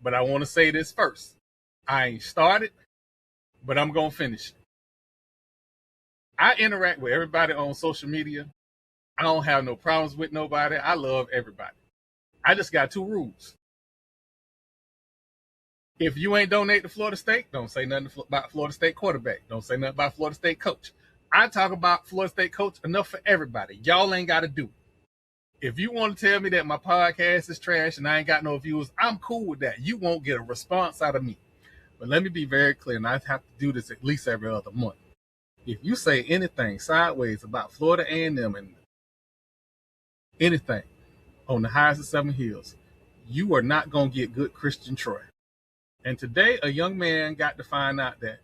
But I want to say this first. I ain't started, but I'm going to finish it. I interact with everybody on social media. I don't have no problems with nobody. I love everybody. I just got 2 rules. If you ain't donate to Florida State, don't say nothing about Florida State quarterback. Don't say nothing about Florida State coach. I talk about Florida State coach enough for everybody. Y'all ain't got to do it. If you want to tell me that my podcast is trash and I ain't got no views, I'm cool with that. You won't get a response out of me. But let me be very clear, and I have to do this at least every other month. If you say anything sideways about Florida A&M and anything on the highest of 7 hills, you are not going to get good Christian Troy. And today, a young man got to find out that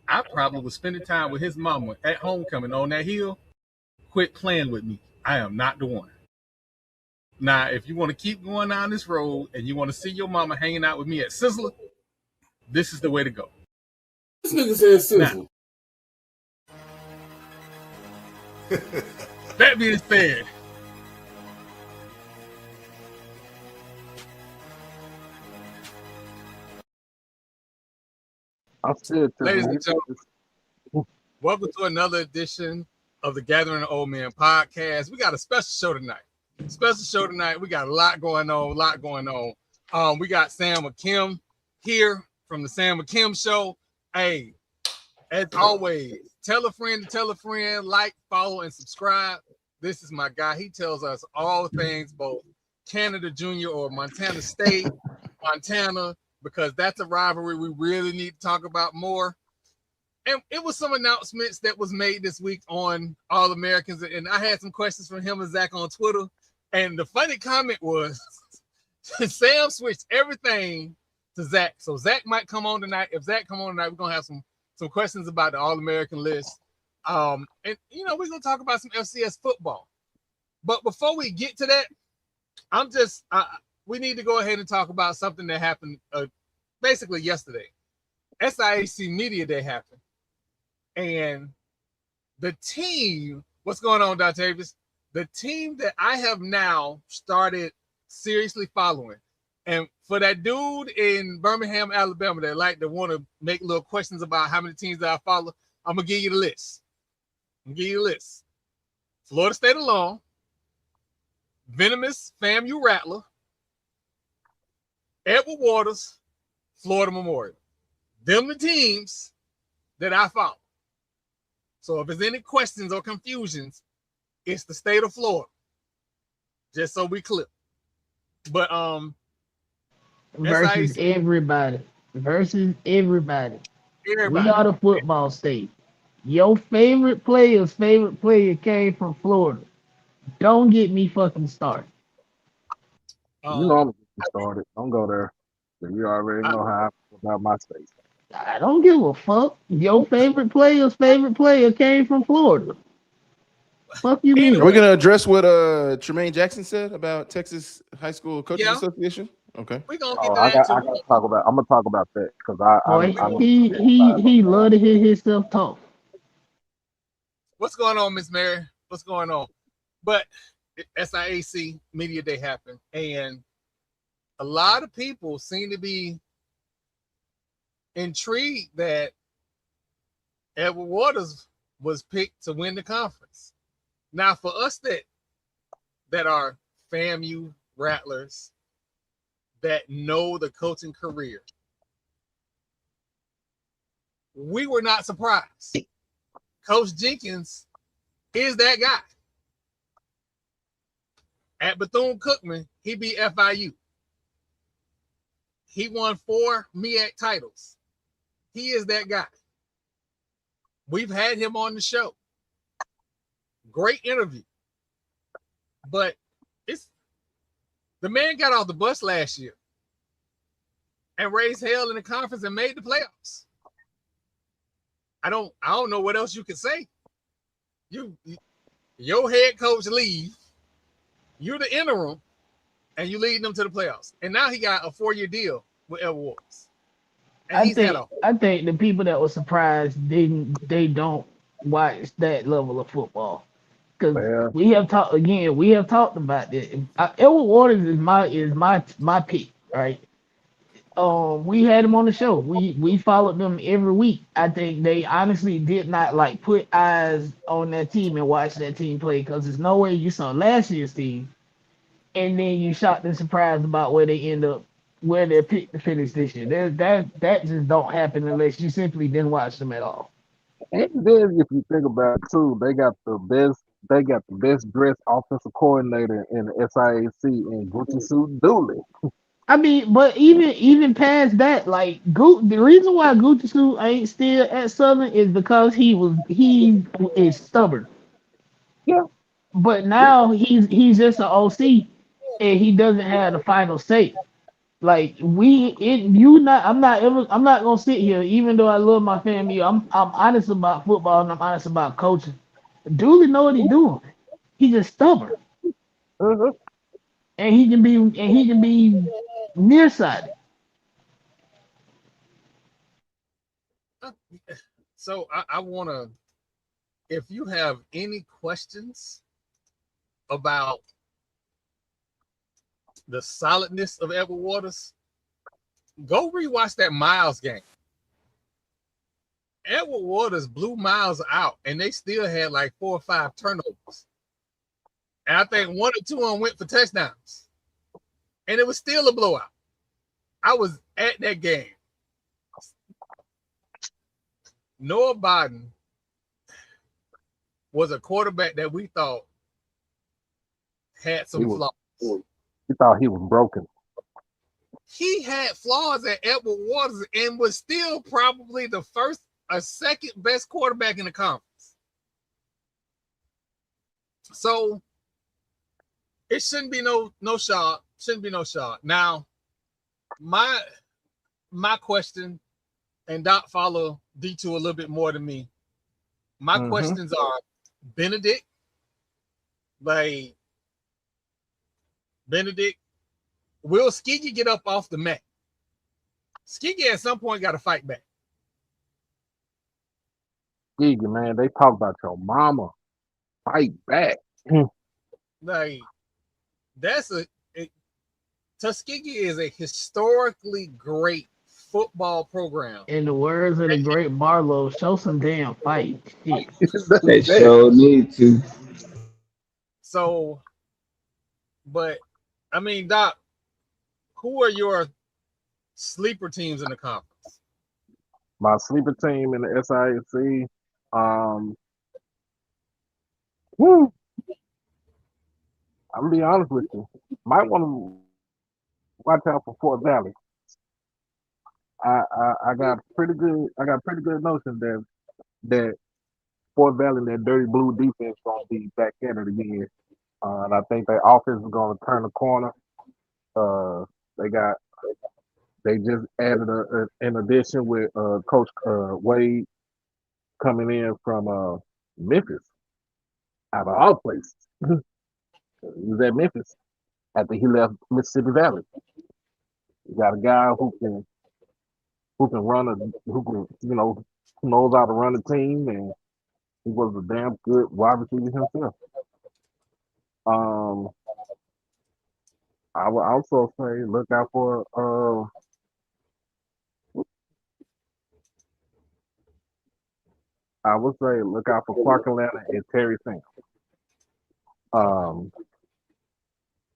I probably was spending time with his mama at homecoming on that hill. Quit playing with me. I am not the one. Now, if you want to keep going down this road and you want to see your mama hanging out with me at Sizzler, this is the way to go. This nigga said Sizzler. That being said, ladies and gentlemen, welcome to another edition of the Gathering of Old Men podcast. We got a special show tonight. We got a lot going on. We got Sam McKim here from the Sam McKim Show. Hey, as always, tell a friend, like, follow, and subscribe. This is my guy. He tells us all things, both Canada Junior or Montana State, Montana, because that's a rivalry we really need to talk about more. And it was some announcements that was made this week on All Americans, and I had some questions from him and Zach on Twitter. And the funny comment was, Sam switched everything to Zach. So Zach might come on tonight. If Zach come on tonight, we're gonna have some questions about the All-American list. And we're gonna talk about some FCS football. But before we get to that, we need to go ahead and talk about something that happened basically yesterday. SIAC Media Day happened. And the team, what's going on, Dontavius? The team that I have now started seriously following. And for that dude in Birmingham, Alabama, that like to want to make little questions about how many teams that I follow, I'm going to give you the list. Florida State alone, Venomous FAMU Rattler, Edward Waters, Florida Memorial. Them the teams that I follow. So if there's any questions or confusions, it's the state of Florida. Just so we clear. But versus everybody. We are the football state. Your favorite player's favorite player came from Florida. Don't get me fucking started. You know I'm gonna get started. Don't go there. You already know how I feel about my state. I don't give a fuck. Your favorite player's favorite player came from Florida. Fuck you mean? Are we gonna address what Tremaine Jackson said about Texas High School Coaches Association? Okay. We're gonna get that. I'm gonna talk about that because he loved to hear himself talk. What's going on, Miss Mary? What's going on? But SIAC Media Day happened, and a lot of people seem to be intrigued that Edward Waters was picked to win the conference. Now, for us that are FAMU Rattlers that know the coaching career, we were not surprised. Coach Jenkins is that guy. At Bethune-Cookman, he beat FIU. He won 4 MEAC titles. He is that guy. We've had him on the show. Great interview. But the man got off the bus last year and raised hell in the conference and made the playoffs. I don't know what else you could say. Your head coach leave. You're the interim, and you lead them to the playoffs. And now he got a 4-year deal with Edward Waters. I think the people that were surprised they don't watch that level of football. Because we have talked about this. Edward Waters is my pick, right? We had them on the show. We followed them every week. I think they honestly did not like put eyes on that team and watch that team play because there's no way you saw last year's team and then you shocked and surprised about where they end up, where they're picked to finish this year. That just don't happen unless you simply didn't watch them at all. And then if you think about it too, they got the best dressed offensive coordinator in the SIAC in Gucci Suit Dooley. I mean, but even past that, like the reason why Gucci Sue ain't still at Southern is because he is stubborn. Yeah. But now he's just an OC and he doesn't have the final say. Like I'm not gonna sit here, even though I love my family. I'm honest about football and I'm honest about coaching. Dooley know what he's doing. He's just stubborn. Uh-huh. And he can be nearsighted. So I wanna, if you have any questions about the solidness of Edward Waters, go rewatch that Miles game. Edward Waters blew Miles out, and they still had like 4 or 5 turnovers. And I think 1 or 2 of them went for touchdowns. And it was still a blowout. I was at that game. Noah Biden was a quarterback that we thought had some flaws. We thought he was broken. He had flaws at Edward Waters and was still probably the first or second best quarterback in the conference. So it shouldn't be no shot. Shouldn't be no shot. Now, my question, and Doc follow D2 a little bit more than me. My questions are Benedict, will Tuskegee get up off the mat? Tuskegee at some point got to fight back. Tuskegee, man, they talk about your mama. Fight back. Tuskegee is a historically great football program. In the words of the great Barlow, show some damn fight. Shit. They sure need to. So, but I mean, Doc, who are your sleeper teams in the conference? My sleeper team in the SIAC, I'm gonna be honest with you. Might want to watch out for Fort Valley. I got pretty good notion that Fort Valley and that dirty blue defense gonna be back in it again. And I think their offense is gonna turn the corner. They just added an addition with Coach Wade coming in from Memphis, out of all places. He was at Memphis after he left Mississippi Valley. You got a guy who can who knows how to run a team, and he was a damn good wide receiver himself. I would also say look out for Clark Atlanta and Terry Sam.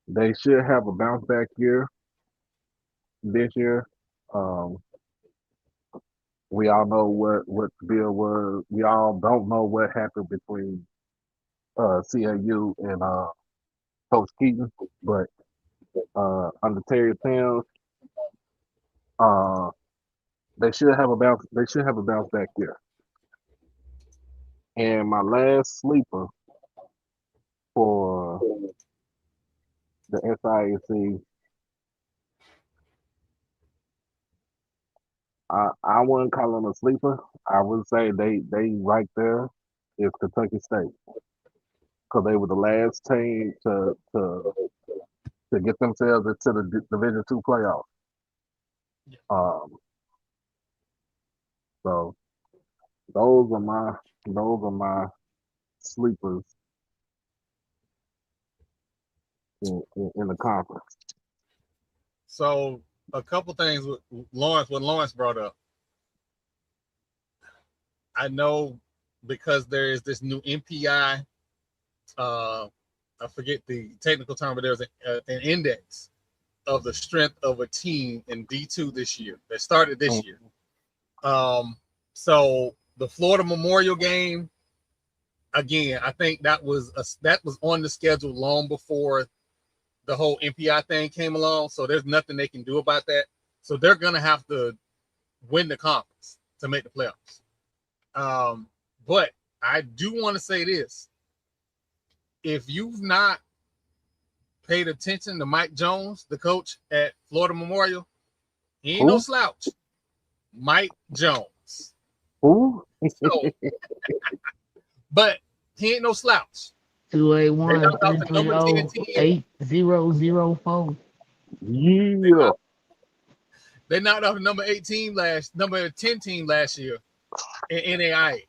They should have a bounce back year this year. We all know what the deal was. We all don't know what happened between CAU and Coach Keaton, but under Terry Towns, they should have a bounce back year. And my last sleeper for the SIAC, I wouldn't call them a sleeper. I would say they right there is Kentucky State, because they were the last team to get themselves into the Division II playoff. So those are my sleepers in the conference. So a couple things with Lawrence, what Lawrence brought up. I know because there is this new MPI, I forget the technical term, but there's an index of the strength of a team in D2 this year that started this year. So the Florida Memorial game, again, I think that was on the schedule long before the whole MPI thing came along. So there's nothing they can do about that. So they're gonna have to win the conference to make the playoffs. But I do want to say this: if you've not paid attention to Mike Jones, the coach at Florida Memorial, he ain't no slouch. Mike Jones. Who? So, but he ain't no slouch. 281-330-8004. Yeah. They knocked off the number 10 team last year in NAIA.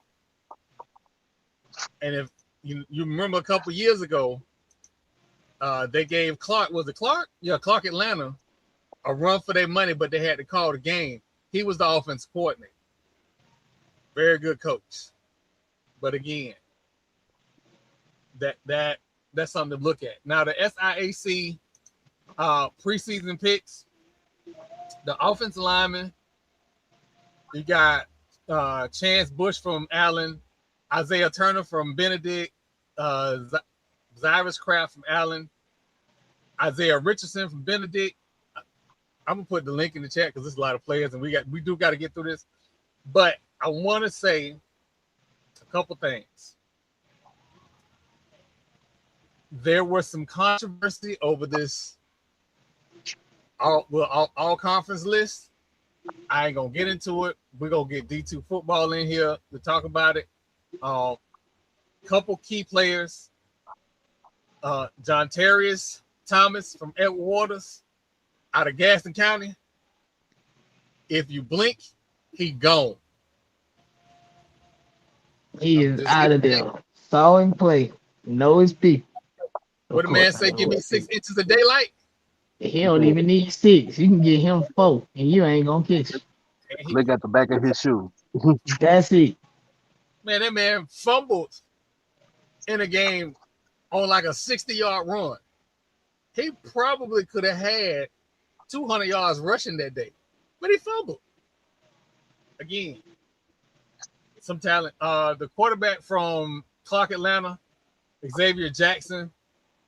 And if you remember a couple years ago, they gave Clark Atlanta a run for their money, but they had to call the game. He was the offensive coordinator. Very good coach. But again, that's something to look at. Now the SIAC preseason picks, the offensive lineman, you got Chance Bush from Allen, Isaiah Turner from Benedict, Cyrus Kraft from Allen, Isaiah Richardson from Benedict. I'm gonna put the link in the chat because there's a lot of players, and we do got to get through this. But I want to say a couple things. There was some controversy over this all conference list. I ain't gonna get into it. We're gonna get D2 football in here to talk about it. Couple key players. John Terrius Thomas from Edward Waters out of Gaston County. If you blink, he gone. He is out of there. Saw him play. Know his people. What the man say? Give me 6 inches of daylight. He don't even need 6. You can get him 4, and you ain't gonna catch it. Look at the back of his shoe. That's it. Man, that man fumbled in a game on like a 60-yard run. He probably could have had 200 yards rushing that day, but he fumbled. Again, some talent. The quarterback from Clark Atlanta, Xavier Jackson,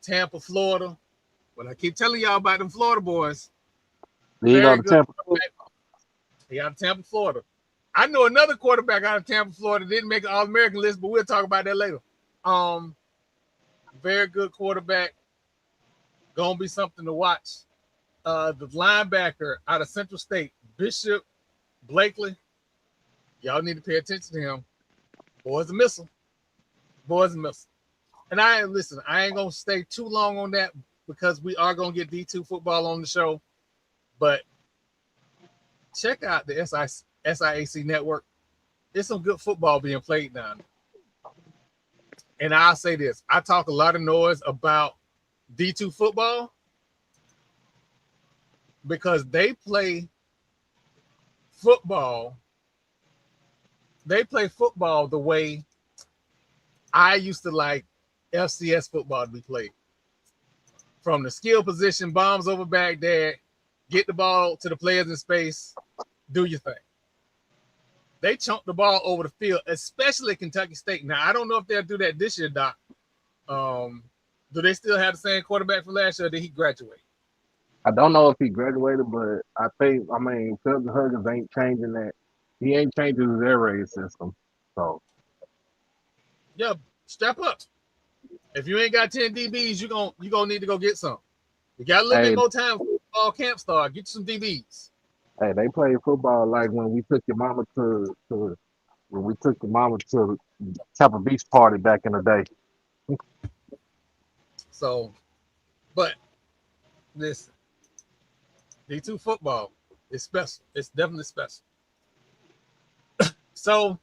Tampa, Florida. Well, I keep telling y'all about them Florida boys. He out of Tampa. He out of Tampa, Florida. I know another quarterback out of Tampa, Florida didn't make an All-American list, but we'll talk about that later. Very good quarterback. Gonna be something to watch. The linebacker out of Central State, Bishop Blakely. Y'all need to pay attention to him. Boy's a missile. And I ain't gonna stay too long on that because we are gonna get D2 football on the show. But check out the SIAC network. There's some good football being played down there. And I'll say this: I talk a lot of noise about D2 football because they play football. They play football the way I used to like FCS football to be played. From the skill position, bombs over Baghdad, get the ball to the players in space, do your thing. They chunk the ball over the field, especially Kentucky State. Now, I don't know if they'll do that this year, Doc. Do they still have the same quarterback from last year, or did he graduate? I don't know if he graduated, but Philip Huggins ain't changing that. He ain't changing his air raid system. So, yeah, step up. If you ain't got 10 DBs, you gonna need to go get some. You got a little bit more time for football camp start. Get you some DBs. Hey, they play football like when we took your mama to Tampa Beach party back in the day. So, but listen, D2 football is special. It's definitely special. So,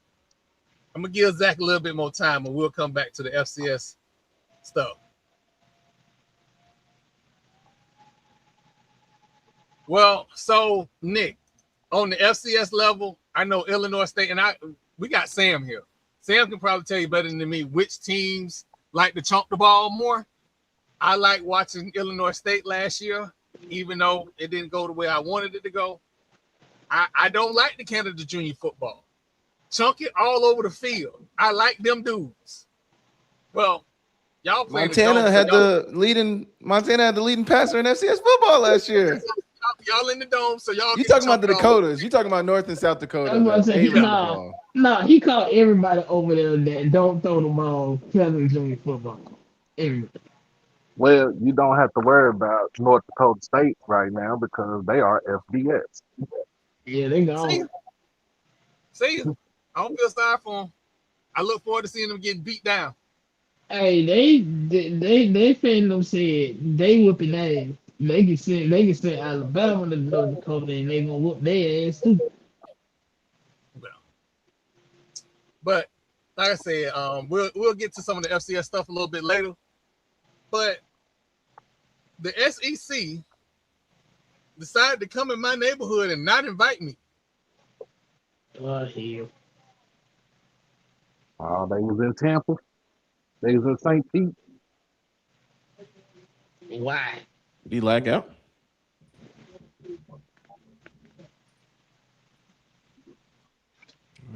I'm gonna give Zach a little bit more time, and we'll come back to the FCS stuff. Well, so Nick, on the FCS level, I know Illinois State, and we got Sam here. Sam can probably tell you better than me which teams like to chunk the ball more. I like watching Illinois State last year, even though it didn't go the way I wanted it to go. I don't like the Canada junior football. Chunk it all over the field. I like them dudes. Well, y'all playing Montana had the leading passer in FCS football last year. Y'all in the dome, so y'all. You talking about the Dakotas? You talking about North and South Dakota? No, he called everybody over there that don't throw the ball Canada junior football. Everybody. Well, you don't have to worry about North Dakota State right now because they are FBS. Yeah, they gone. See ya. I don't feel sorry for them. I look forward to seeing them getting beat down. Hey, they fandom said they whooping ass. They can send Alabama to North Dakota and they gonna whoop their ass too. But like I said, we'll get to some of the FCS stuff a little bit later. But the SEC decided to come in my neighborhood and not invite me. Oh, hell. Oh, they was in Tampa. They was in St. Pete. Why? Did he lag out?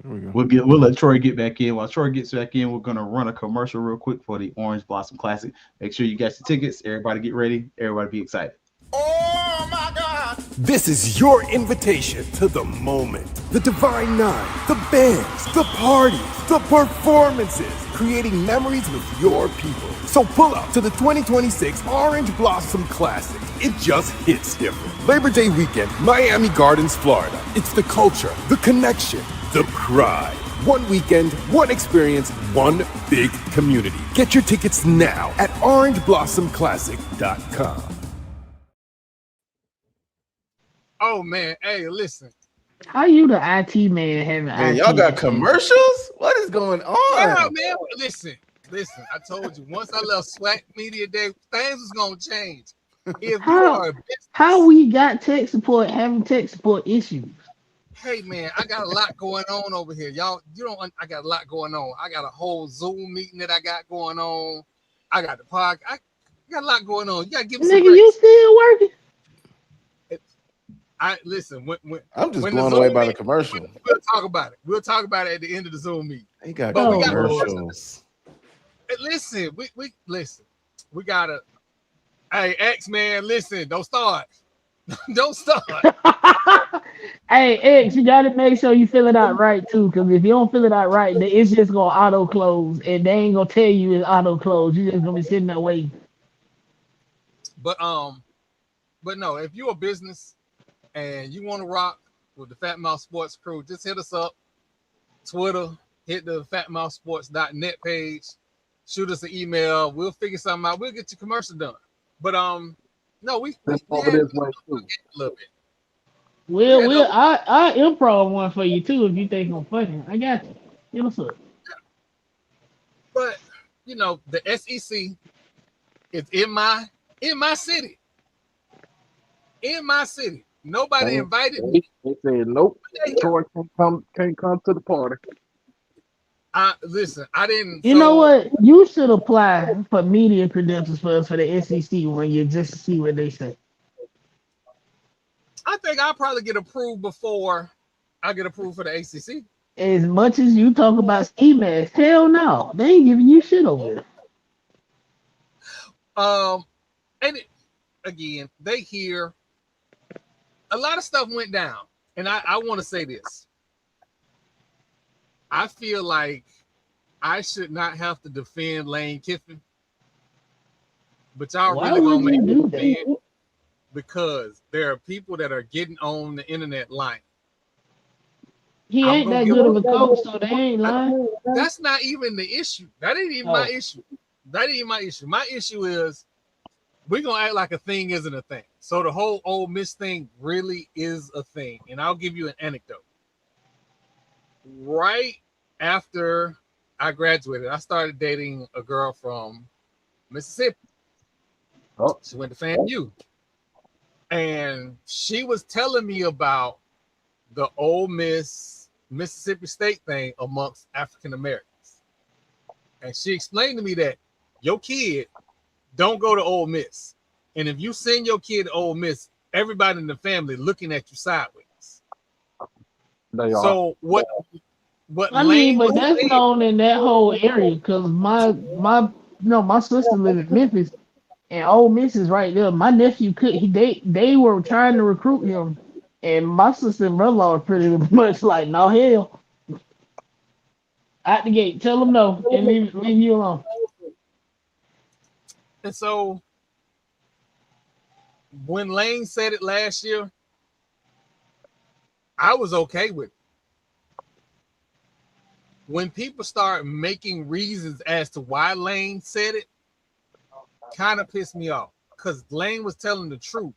We'll let Troy get back in. While Troy gets back in, we're gonna run a commercial real quick for the Orange Blossom Classic. Make sure you got your tickets. Everybody get ready. Everybody be excited. Oh my God! This is your invitation to the moment. The Divine Nine, the bands, the parties, the performances, creating memories with your people. So pull up to the 2026 Orange Blossom Classic. It just hits different. Labor Day weekend, Miami Gardens, Florida. It's the culture, the connection, the pride. One weekend, one experience, one big community. Get your tickets now at orangeblossomclassic.com. Oh man, hey, listen. How you the IT man having Man, IT? y'all got commercials? What is going on? Yeah, man. Listen. I told you once I left SWAC Media Day, things was gonna change. If you are a business, how we got tech support having tech support issues? Hey man, I got a lot going on over here. Y'all, I got a lot going on. I got a whole Zoom meeting that I got going on. I got the podcast. I got a lot going on. You gotta give me some Nigga, you still working? Listen. When I'm just when blown the away Zoom by the meeting, commercial. We'll talk about it. We'll talk about it at the end of the Zoom meeting. He got But we got commercials. Hey, listen, we listen. We gotta. Hey, X man, listen. Don't start. Don't start. Hey, X, you gotta make sure you fill it out right too, because if you don't fill it out right, then it's just gonna auto close, and they ain't gonna tell you it's auto close. You just gonna be sitting there waiting. But no, if you're a business and you want to rock with the Fat Mouth Sports crew, just hit us up. Twitter, hit the fatmouthsports.net page. Shoot us an email. We'll figure something out. We'll get your commercial done. But no, we over this way too. A little bit. I improv one for you too if you think I'm funny. I got you. Hit us up. But the SEC is in my city. In my city. Nobody invited me. They said nope. Troy can't come to the party. Listen, I didn't. You know what? You should apply for media credentials for us for the SEC when you just see what they say. I think I'll probably get approved before I get approved for the ACC. As much as you talk about ski masks, hell no, they ain't giving you shit over there. And again, they hear a lot of stuff went down, and I want to say this. I feel like I should not have to defend Lane Kiffin, but y'all really gonna make me defend because there are people that are getting on the internet lying. He ain't that good of a coach, so they ain't lying. That's not even the issue. That ain't even my issue. That ain't even my issue. My issue is we're gonna act like a thing isn't a thing. So the whole Ole Miss thing really is a thing, and I'll give you an anecdote. Right after I graduated, I started dating a girl from Mississippi. Oh. She went to FAMU. And she was telling me about the Ole Miss Mississippi State thing amongst African Americans. And she explained to me that your kid don't go to Ole Miss. And if you send your kid to Ole Miss, everybody in the family looking at you sideways. They are. So what I mean, Lane but was that's saying, known in that whole area because my sister live in Memphis and Ole Miss is right there. My nephew they were trying to recruit him, and my sister and brother-in-law are pretty much like, no hell, out the gate, tell them no and leave you alone. and so when Lane said it last year, I was okay with it. When people start making reasons as to why Lane said it, kind of pissed me off because Lane was telling the truth.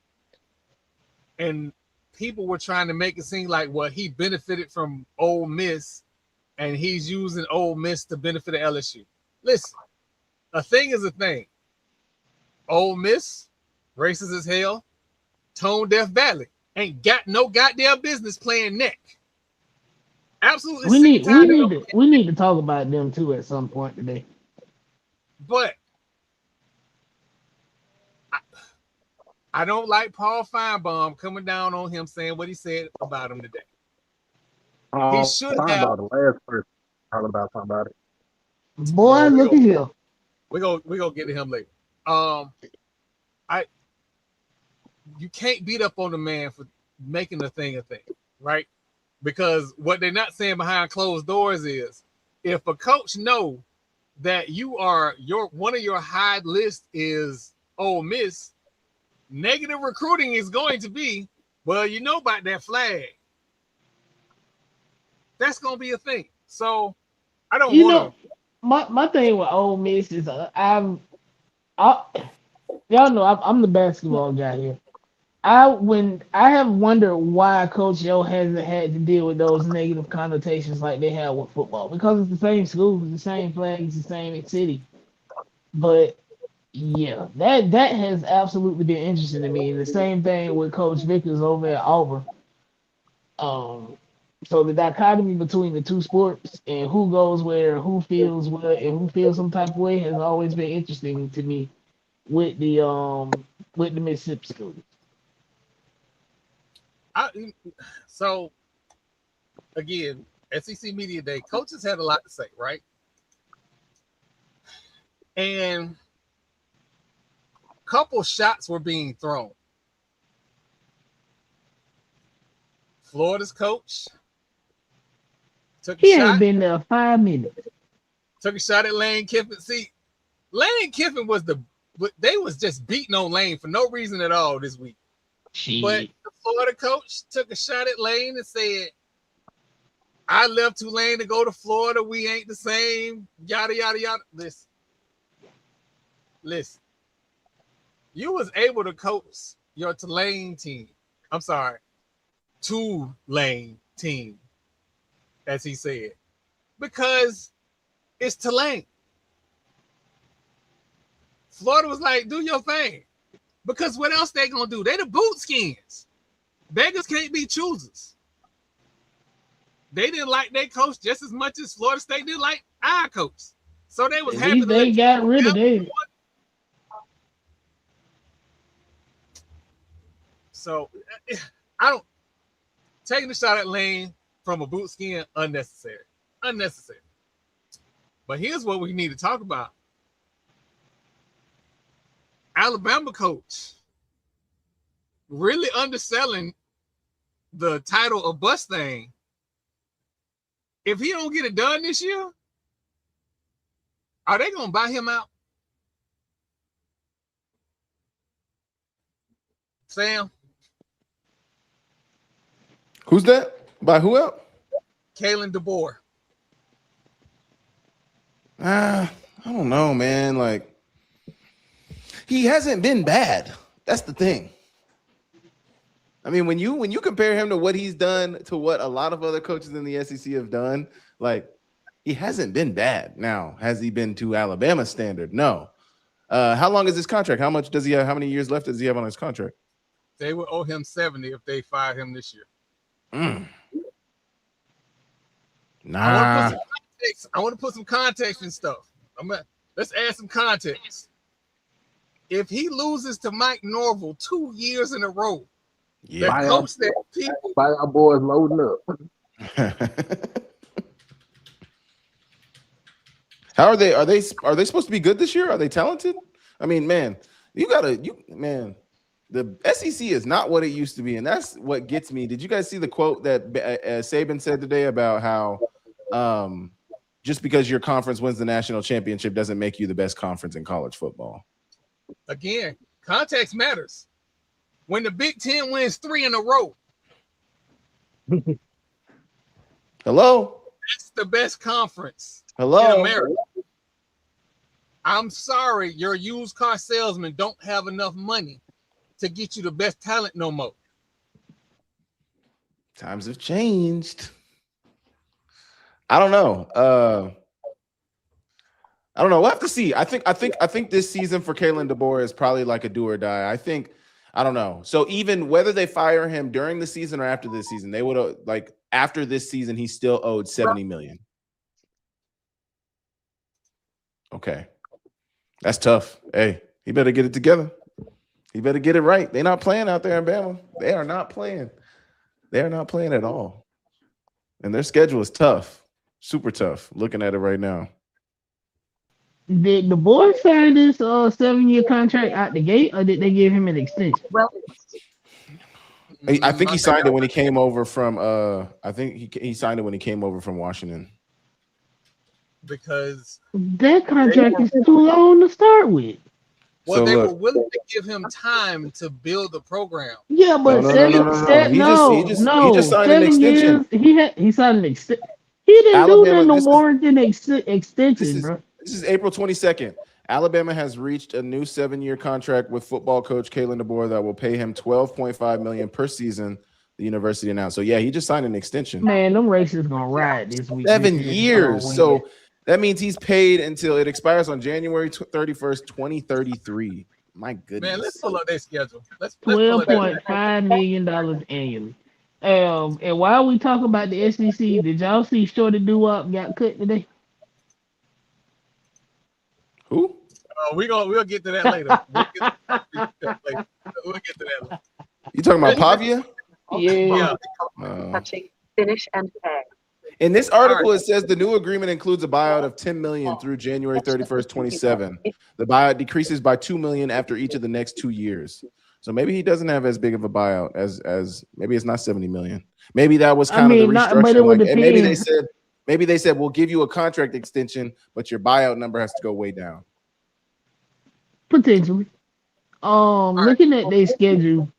And people were trying to make it seem like, well, he benefited from Ole Miss and he's using Ole Miss to benefit the LSU. Listen, a thing is a thing. Ole Miss, racist as hell, tone deaf badly, ain't got no goddamn business playing neck. Absolutely. We need to talk about them too at some point today. But I don't like Paul Feinbaum coming down on him saying what he said about him today. He should have. The last person talking about somebody. Boy, look at him. We go get to him later. You can't beat up on the man for making a thing, right? Because what they're not saying behind closed doors is if a coach know that one of your high list is Ole Miss, negative recruiting is going to be, well, you know about that flag. That's going to be a thing. So I don't want to. My thing with Ole Miss is y'all know I'm the basketball guy here. I have wondered why Coach O hasn't had to deal with those negative connotations like they have with football because it's the same school, it's the same flag, it's the same city. But yeah, that has absolutely been interesting to me. And the same thing with Coach Vickers over at Auburn. So the dichotomy between the two sports and who goes where, who feels what, and who feels some type of way has always been interesting to me with the Mississippi schools. So again, SEC Media Day, coaches had a lot to say, right? And a couple shots were being thrown. Florida's coach took a He shot. ain't been there 5 minutes. Took a shot at Lane Kiffin. See, Lane Kiffin they was just beating on Lane for no reason at all this week. But the Florida coach took a shot at Lane and said, I left Tulane to go to Florida. We ain't the same. Yada, yada, yada. Listen. You was able to coach your Tulane team. I'm sorry. Tulane team, as he said. Because it's Tulane. Florida was like, do your thing. Because what else they gonna do? They the boot skins. Beggars can't be choosers. They didn't like their coach just as much as Florida State did like our coach. So they was At happy least they got rid of them. So I don't taking a shot at Lane from a boot skin unnecessary. Unnecessary. But here's what we need to talk about. Alabama coach really underselling the title of bus thing. If he don't get it done this year, are they gonna buy him out? Sam? Who's that? By who out? Kalen DeBoer. I don't know, man. Like, he hasn't been bad. That's the thing. I mean, when you compare him to what he's done to what a lot of other coaches in the SEC have done, like, he hasn't been bad. Now, has he been to Alabama standard? No. How long is his contract? How much does he have? How many years left does he have on his contract? They would owe him 70 if they fired him this year. Nah. I want to put some context and stuff. Let's add some context. If he loses to Mike Norvell 2 years in a row, Yeah. By coach that people our boys loading up. How are they? Are they supposed to be good this year? Are they talented? I mean, man, the SEC is not what it used to be, and that's what gets me. Did you guys see the quote that Saban said today about how just because your conference wins the national championship doesn't make you the best conference in college football? Again, context matters. When the Big Ten wins 3 in a row, Hello? that's the best conference Hello? in America. I'm sorry, your used car salesman don't have enough money to get you the best talent no more. Times have changed. I don't know. We'll have to see. I think this season for Kalen DeBoer is probably like a do or die. I don't know. So even whether they fire him during the season or after this season, they would after this season, he still owed $70 million. Okay. That's tough. Hey, he better get it together. He better get it right. They're not playing out there in Bama. They are not playing. They are not playing at all. And their schedule is tough. Super tough. Looking at it right now. Did the boy sign this 7-year contract out the gate, or did they give him an extension? Well, I think he signed it when he came over from I think he signed it when he came over from Washington. Because that contract is too long to start with. Well, they were willing to give him time to build the program. Yeah, but No. He just signed an extension. He signed an extension. He didn't do nothing to warrant an extension, bro. This is April 22nd. Alabama has reached a new 7-year contract with football coach Kalen DeBoer that will pay him $12.5 million per season. The university announced. So yeah, he just signed an extension. Man, them racists gonna ride this week. 7 years. So that means he's paid until it expires on January 31st, 2033. My goodness. Man, let's pull up their schedule. Let's $12.5 million annually. And while we talk about the SEC, did y'all see Shorty Doo-Wop got cut today? Who? We'll get to that later. We'll get to that later. You talking about Pavia? Yeah. touching finish and pay. In this article, it says the new agreement includes a buyout of $10 million through January 31st, 27. The buyout decreases by $2 million after each of the next 2 years. So maybe he doesn't have as big of a buyout as maybe it's not $70 million. Maybe that was kind of the restructuring. Maybe they said we'll give you a contract extension, but your buyout number has to go way down. Potentially. Looking at their schedule,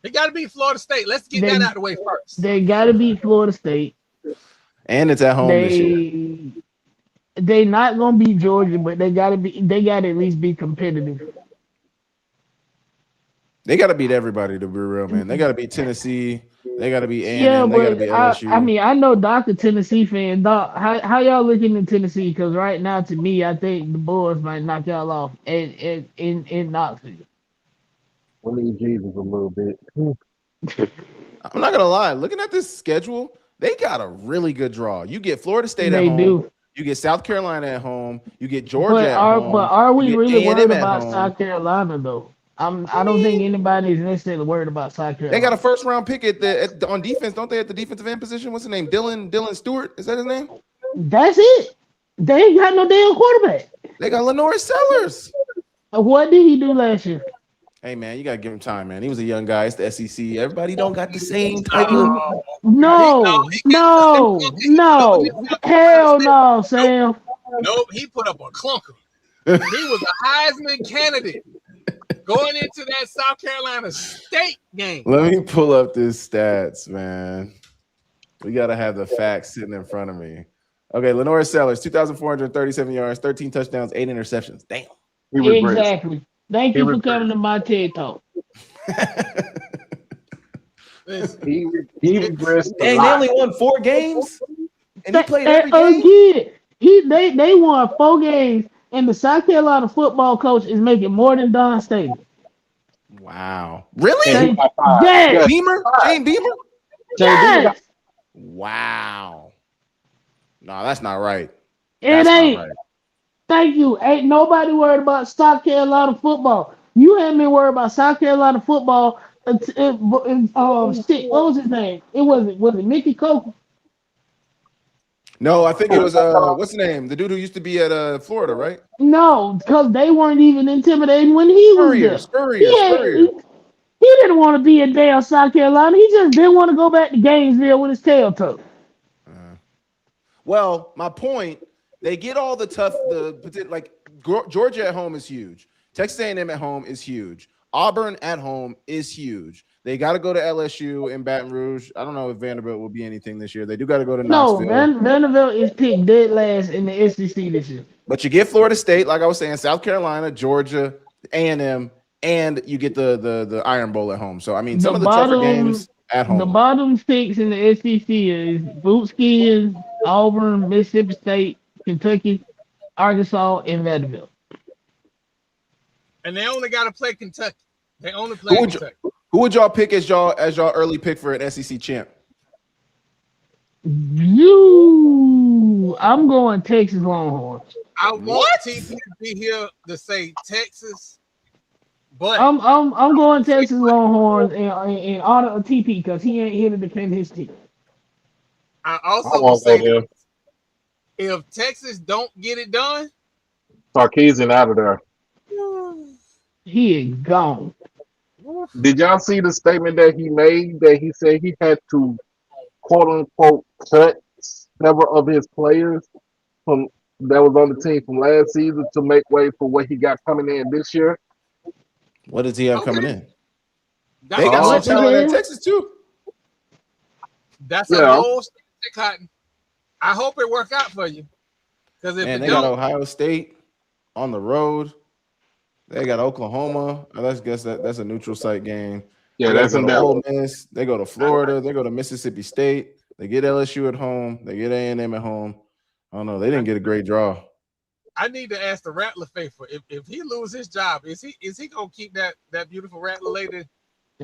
they got to beat Florida State. Let's get that out of the way first. They got to beat Florida State, and it's at home this year. They not gonna beat Georgia, but they got to at least be competitive. They got to beat everybody to be real, man. They got to beat Tennessee. They got to be A&M. They got to be LSU. I mean, I know Dr. Tennessee fan. Doc, how y'all looking in Tennessee? Because right now, to me, I think the Bulls might knock y'all off in Knoxville. We need Jesus a little bit. I'm not gonna lie. Looking at this schedule, they got a really good draw. You get Florida State at home. They do. You get South Carolina at home. You get Georgia at home. But are we really worried about South Carolina though? I don't think anybody is necessarily worried about South Carolina. They got a first-round pick on defense, don't they? At the defensive end position, what's his name? Dylan Stewart. Is that his name? That's it. They ain't got no damn quarterback. They got Lenore Sellers. What did he do last year? Hey man, you gotta give him time, man. He was a young guy. It's the SEC. Everybody don't got the same type of. No. Hell no, Sam. Nope, he put up a clunker. He was a Heisman candidate going into that South Carolina State game. Let me pull up this stats, man. We gotta have the facts sitting in front of me. Okay, Lenore Sellers, 2,437 yards, 13 touchdowns, 8 interceptions. Damn. Exactly. Thank you for coming to my TED Talk. He regressed. Dang, they only won 4 games, and he played every game. They won 4 games, and the South Carolina football coach is making more than Don Staley. Wow. Really? And he got fired. Yes. Beamer? Shane Beamer? Yes. Wow. No, that's not right. It That's ain't. not right. Thank you. Ain't nobody worried about South Carolina football. You haven't been worried about South Carolina football. Shit, what was his name? Was it Mickey Coker? No, I think it was what's the name? The dude who used to be at Florida, right? No, because they weren't even intimidating when he was there. Spurrier. He didn't want to be in damn South Carolina. He just didn't want to go back to Gainesville with his tail tucked. Well, my point, they get all the tough, like Georgia at home is huge. Texas A&M at home is huge. Auburn at home is huge. They got to go to LSU in Baton Rouge. I don't know if Vanderbilt will be anything this year. They do got to go to Knoxville. No, Vanderbilt is picked dead last in the SEC this year. But you get Florida State, like I was saying, South Carolina, Georgia, A&M, and you get the Iron Bowl at home. So, I mean, some of the tougher games at home. The bottom six in the SEC is Bootskins, Auburn, Mississippi State, Kentucky, Arkansas, and Vanderbilt. And they only got to play Kentucky. They only play Kentucky. Who would y'all pick as y'all early pick for an SEC champ? I'm going Texas Longhorns. I want TP to be here to say Texas, but I'm going Texas Longhorns in honor of TP because he ain't here to defend his team. I also will say if Texas don't get it done, Sarkisian out of there. He is gone. Did y'all see the statement that he made? That he said he had to quote unquote cut several of his players from that was on the team from last season to make way for what he got coming in this year. What does he have coming in? They got some talent in Texas too. That's a whole Cotton. I hope it work out for you. Because if they got Ohio State on the road. They got Oklahoma. Let's guess that's a neutral site game. Yeah, that's in Ole Miss. They go to Florida. They go to Mississippi State. They get LSU at home. They get A&M at home. I don't know. They didn't get a great draw. I need to ask the Rattler faithful if he lose his job, is he gonna keep that beautiful Rattler lady?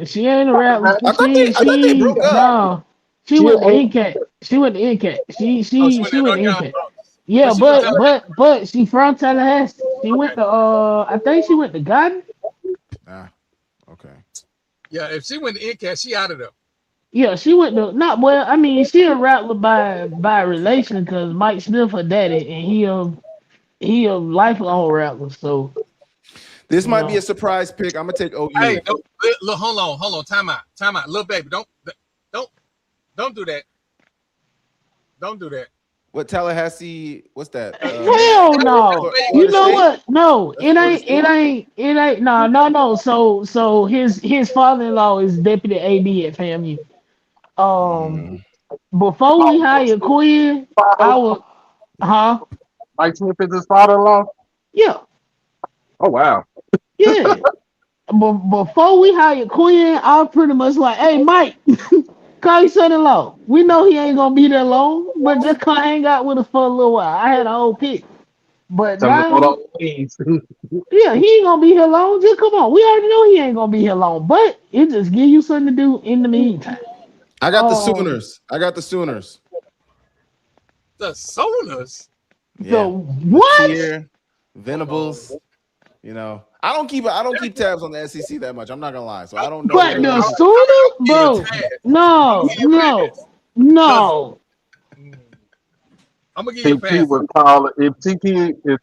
She ain't a Rattler. I thought they broke up. No, she went to NCAT. She went to NCAT. She went to NCAT. Yeah, but she from Tallahassee. She went to I think she went to Garden. Okay. Yeah, if she went to NCAT, she out of there. Yeah, she went to she a Rattler by relation because Mike Smith her daddy and he a lifelong Rattler. So this might be a surprise pick. I'm gonna take OU. Hey, look, hold on, time out, little baby, don't do that. Don't do that. What Tallahassee? What's that? Hell no! You know what? No, it ain't. No. So his father-in-law is deputy AD at FAMU. Before we hired Quinn, I was, Mike Smith is his father-in-law. Yeah. Oh wow. Yeah. But before we hired Quinn, I was pretty much like, "Hey, Mike." Call your son-in-law. We know he ain't gonna be there long, but just come hang out with us for a little while. I had a whole pick, but now, yeah, he ain't gonna be here long. Just come on. We already know he ain't gonna be here long, but it just give you something to do in the meantime. I got the Sooners. The Sooners. Yeah. So what? Here, Venables. You know, I don't keep tabs on the SEC that much. I'm not gonna lie, so I don't know. But the Sooners, bro. No. I'm gonna give you a pass. If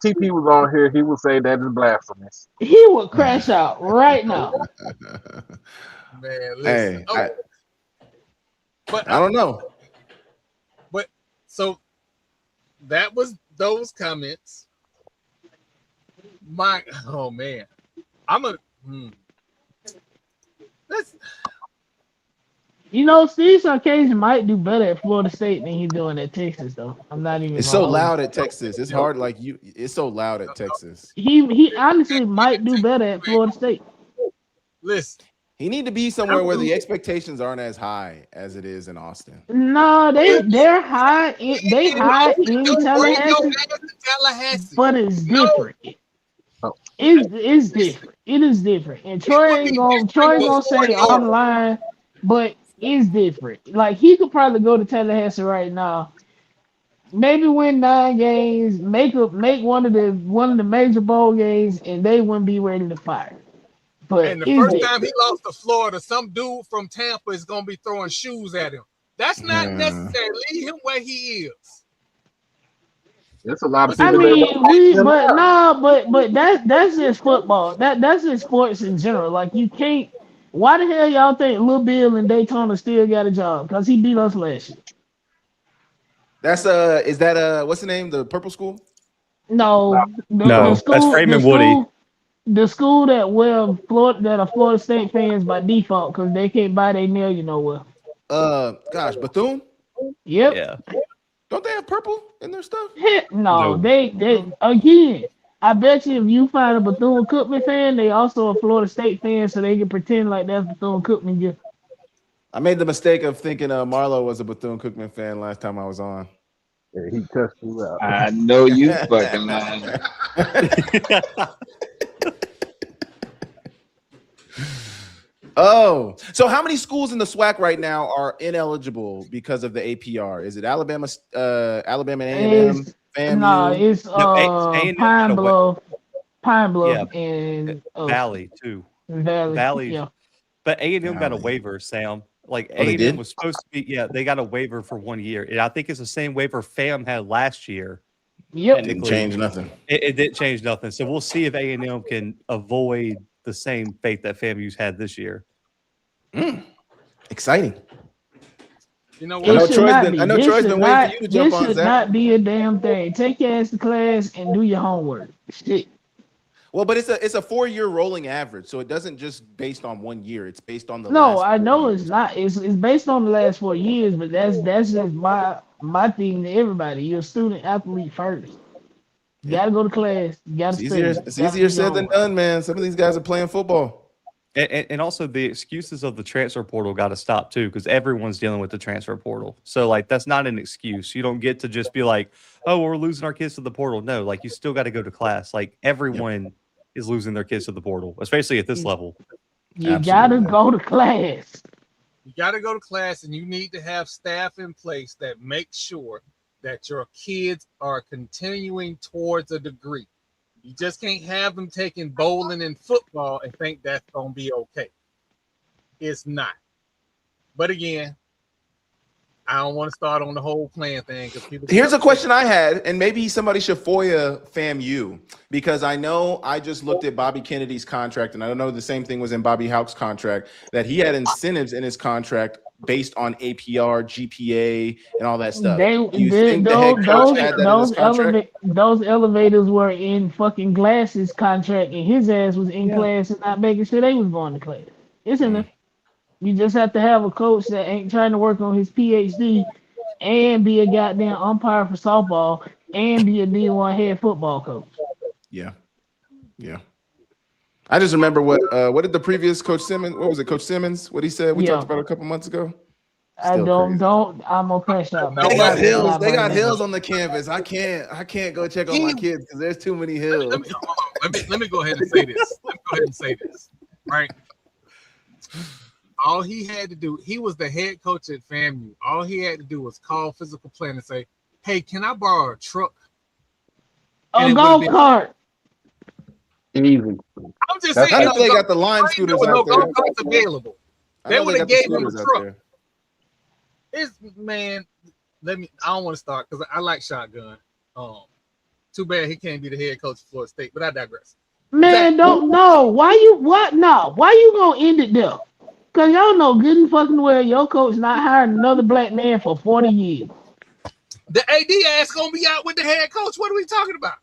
TP was on here, he would say that is blasphemous. He would crash out right now. Man, listen. Hey, but I don't know. But so that was those comments. Man, Steve Sarkisian might do better at Florida State than he's doing at Texas, though. I'm not even. It's so loud at Texas. It's hard. It's so loud at Texas. He honestly might do better at Florida State. Listen, he need to be somewhere where the expectations aren't as high as it is in Austin. No, they're high. They high in Tallahassee, but it's different. It's different. It is different. And Troy ain't gonna say I'm lying, but it's different. Like he could probably go to Tallahassee right now, maybe win 9 games, make one of the major bowl games, and they wouldn't be ready to fire. But And the first time he lost to Florida, some dude from Tampa is gonna be throwing shoes at him. That's not necessary. Leave him where he is. There's a lot of I people. mean, but that's just football. That's just sports in general. Like you can't. Why the hell y'all think Lil Bill in Daytona still got a job? Because he beat us last year. That's is that what's the name? The Purple School? No, No, school, that's Freeman Woody. The school that are Florida State fans by default because they can't buy their nail, you know what? Gosh, Bethune? Yep. Yeah. Don't they have purple in their stuff? No, No. they again. I bet you if you find a Bethune-Cookman fan, they also a Florida State fan, so they can pretend like that's Bethune-Cookman gear. I made the mistake of thinking Marlo was a Bethune-Cookman fan last time I was on. Yeah, he cussed you out. I know you fucking lying. Oh, so how many schools in the SWAC right now are ineligible because of the APR? Is it Alabama, Alabama A&M, FAMU? No, it's A&M Pine Bluff, Yeah. and Valley too. Valley. Yeah. But A&M got a waiver, Sam. Like they A&M did? was supposed to be, they got a waiver for 1 year. And I think it's the same waiver FAM had last year. Yep. Didn't change nothing. It didn't change nothing. So we'll see if A&M can avoid the same fate that FAMU's had this year. Exciting. You know It what? should not be. I know This Troy's should been not- waiting for you to jump This on, should Zach. not be a damn thing. Take your ass to class and do your homework. Shit. Well, but it's a 4-year rolling average, so it doesn't just based on 1 year. It's based on the No, last I 4 know years. it's not. It's based on the last 4 years, but that's just my thing to everybody. You're a student athlete first. You gotta go to class. You gotta study. It's easier said than done, man. Some of these guys are playing football. And also the excuses of the transfer portal got to stop too, because everyone's dealing with the transfer portal. So like that's not an excuse. You don't get to just be like, oh, we're losing our kids to the portal. No, like you still got to go to class. Like everyone is losing their kids to the portal, especially at this level. You gotta go to class. You got to go to class, and you need to have staff in place that make sure that your kids are continuing towards a degree. You just can't have them taking bowling and football and think that's going to be okay. It's not. But again, I don't want to start on the whole plan thing. Here's a question I had, and maybe somebody should FOIA FAMU, because I know I just looked at Bobby Kennedy's contract, and I don't know the same thing was in Bobby Houck's contract, that he had incentives in his contract based on APR, GPA, and all that stuff. Do you think the head coach had that in his contract? Those elevators were in fucking Glass's contract, and his ass was in class and not making sure they was going to class. It's in there. You just have to have a coach that ain't trying to work on his PhD and be a goddamn umpire for softball and be a D1 head football coach. Yeah. I just remember what did the previous Coach Simmons, what was it, Coach Simmons, what he said we talked about a couple months ago? I'm gonna crash out. They got hills. They got hills on the campus. I can't go check on my kids because there's too many hills. Let me go ahead and say this. Right. All he had to do, he was the head coach at FAMU. All he had to do was call physical plant and say, "Hey, can I borrow a truck?" A golf cart. Easy. I'm just saying. I know they got the line scooters out there. Golf carts available. They would have gave him a truck. It's man. I don't want to start because I like shotgun. Too bad he can't be the head coach of Florida State, but I digress. Man, don't know why you gonna end it there? Cause y'all know good and fucking well your coach not hiring another black man for 40 years. The AD ass gonna be out with the head coach. What are we talking about?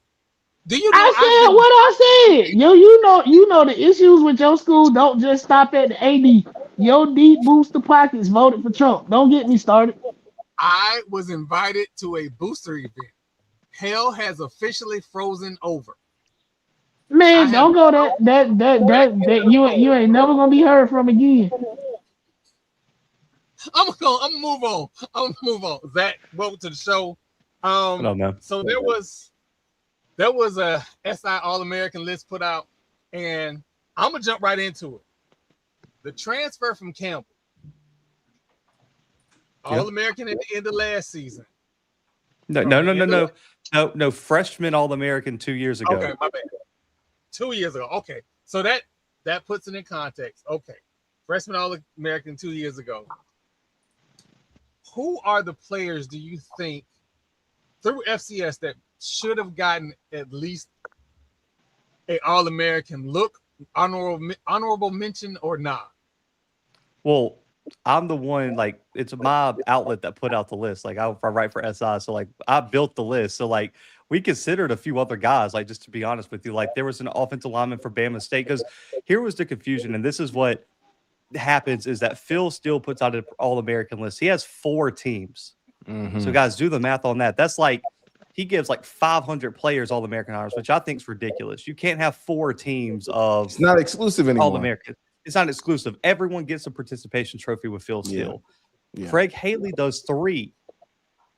Do you know I said what I said. You know the issues with your school don't just stop at the AD. Your deep booster pockets voted for Trump. Don't get me started. I was invited to a booster event. Hell has officially frozen over. Man, don't go that you ain't never gonna be heard from again. I'm gonna move on. Zach, welcome to the show. I don't know. So there was there was a SI All-American list put out, and I'm gonna jump right into it. The transfer from Campbell, All-American at the end of last season. No. Freshman All-American 2 years ago. Okay, my bad. 2 years ago. Okay, so that puts it in context. Okay, freshman All-American 2 years ago. Who are the players do you think through FCS that should have gotten at least an All-American look, honorable mention, or not? Well, I'm the one, like, it's my outlet that put out the list. Like, I write for SI, so like I built the list. So like we considered a few other guys, like, just to be honest with you, like there was an offensive lineman for Bama State, because here was the confusion, and this is what happens, is that Phil still puts out an All-American list. He has 4 teams. So guys, do the math on that. That's like he gives like 500 players All-American honors, which I think is ridiculous. You can't have 4 teams of It's not exclusive anymore. All-American. It's not exclusive. Everyone gets a participation trophy with Phil Steele. Yeah. Craig Haley does 3.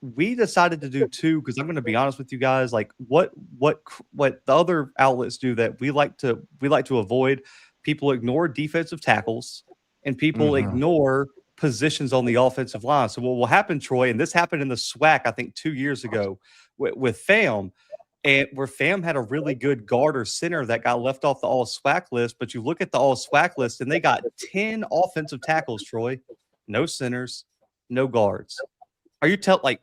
We decided to do 2 because I'm going to be honest with you guys. Like what the other outlets do that we like to avoid. People ignore defensive tackles, and people ignore positions on the offensive line. So what will happen, Troy, and this happened in the SWAC, I think 2 years ago with FAM, and where FAM had a really good guard or center that got left off the all SWAC list. But you look at the all SWAC list and they got 10 offensive tackles, Troy, no centers, no guards. Are you like,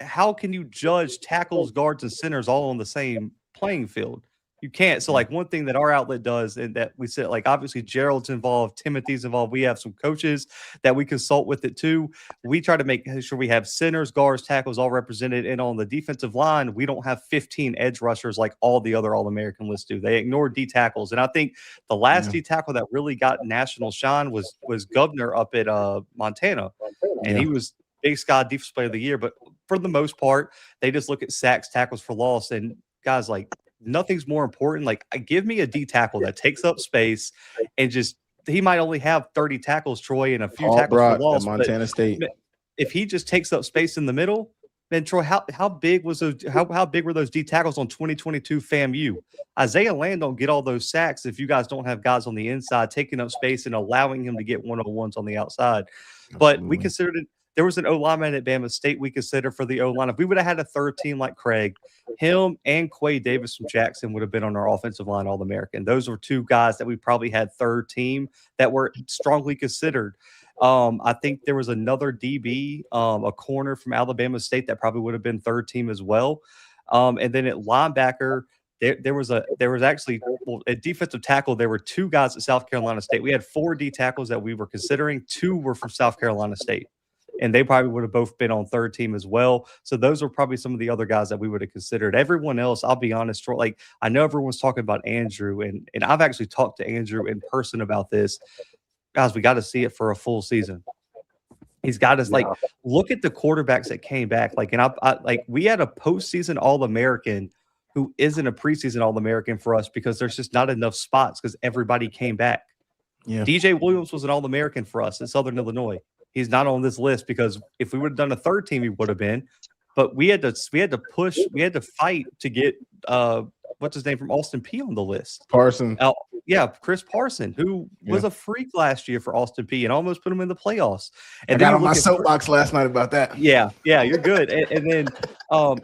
how can you judge tackles, guards, and centers all on the same playing field? You can't. So like one thing that our outlet does, and that we said, like, obviously Gerald's involved, Timothy's involved. We have some coaches that we consult with it too. We try to make sure we have centers, guards, tackles all represented. And on the defensive line, we don't have 15 edge rushers like all the other All-American lists do. They ignore D tackles. And I think the last D tackle that really got national shine was Governor up at Montana. And he was Big Sky Defensive Player of the Year. But for the most part, they just look at sacks, tackles for loss. And guys, like, nothing's more important. Like, give me a D tackle that takes up space, and just he might only have 30 tackles, Troy, and a few tackles for loss. Montana State. If he just takes up space in the middle, then Troy, how big was those? How big were those D tackles on 2022 FAMU? Isaiah Land don't get all those sacks if you guys don't have guys on the inside taking up space and allowing him to get one-on-ones on the outside. But we considered it. There was an O-lineman at Bama State we considered for the O-line. If we would have had a third team like Craig, him and Quay Davis from Jackson would have been on our offensive line All-American. Those were 2 guys that we probably had third team that were strongly considered. I think there was another DB, a corner from Alabama State that probably would have been third team as well. And then at linebacker, there was actually at defensive tackle, there were 2 guys at South Carolina State. We had 4 D tackles that we were considering. 2 were from South Carolina State, and they probably would have both been on third team as well. So those are probably some of the other guys that we would have considered. Everyone else, I'll be honest, like, I know everyone's talking about Andrew, and I've actually talked to Andrew in person about this. Guys, we got to see it for a full season. He's got us, like, look at the quarterbacks that came back. Like, and I like, we had a postseason All-American who isn't a preseason All-American for us because there's just not enough spots because everybody came back. Yeah. DJ Williams was an All-American for us in Southern Illinois. He's not on this list because if we would have done a third team, he would have been. But we had to fight to get what's his name from Austin P on the list. Parson. Chris Parson, who was a freak last year for Austin P and almost put him in the playoffs. And I got on my soapbox last night about that. Yeah, you're good. And then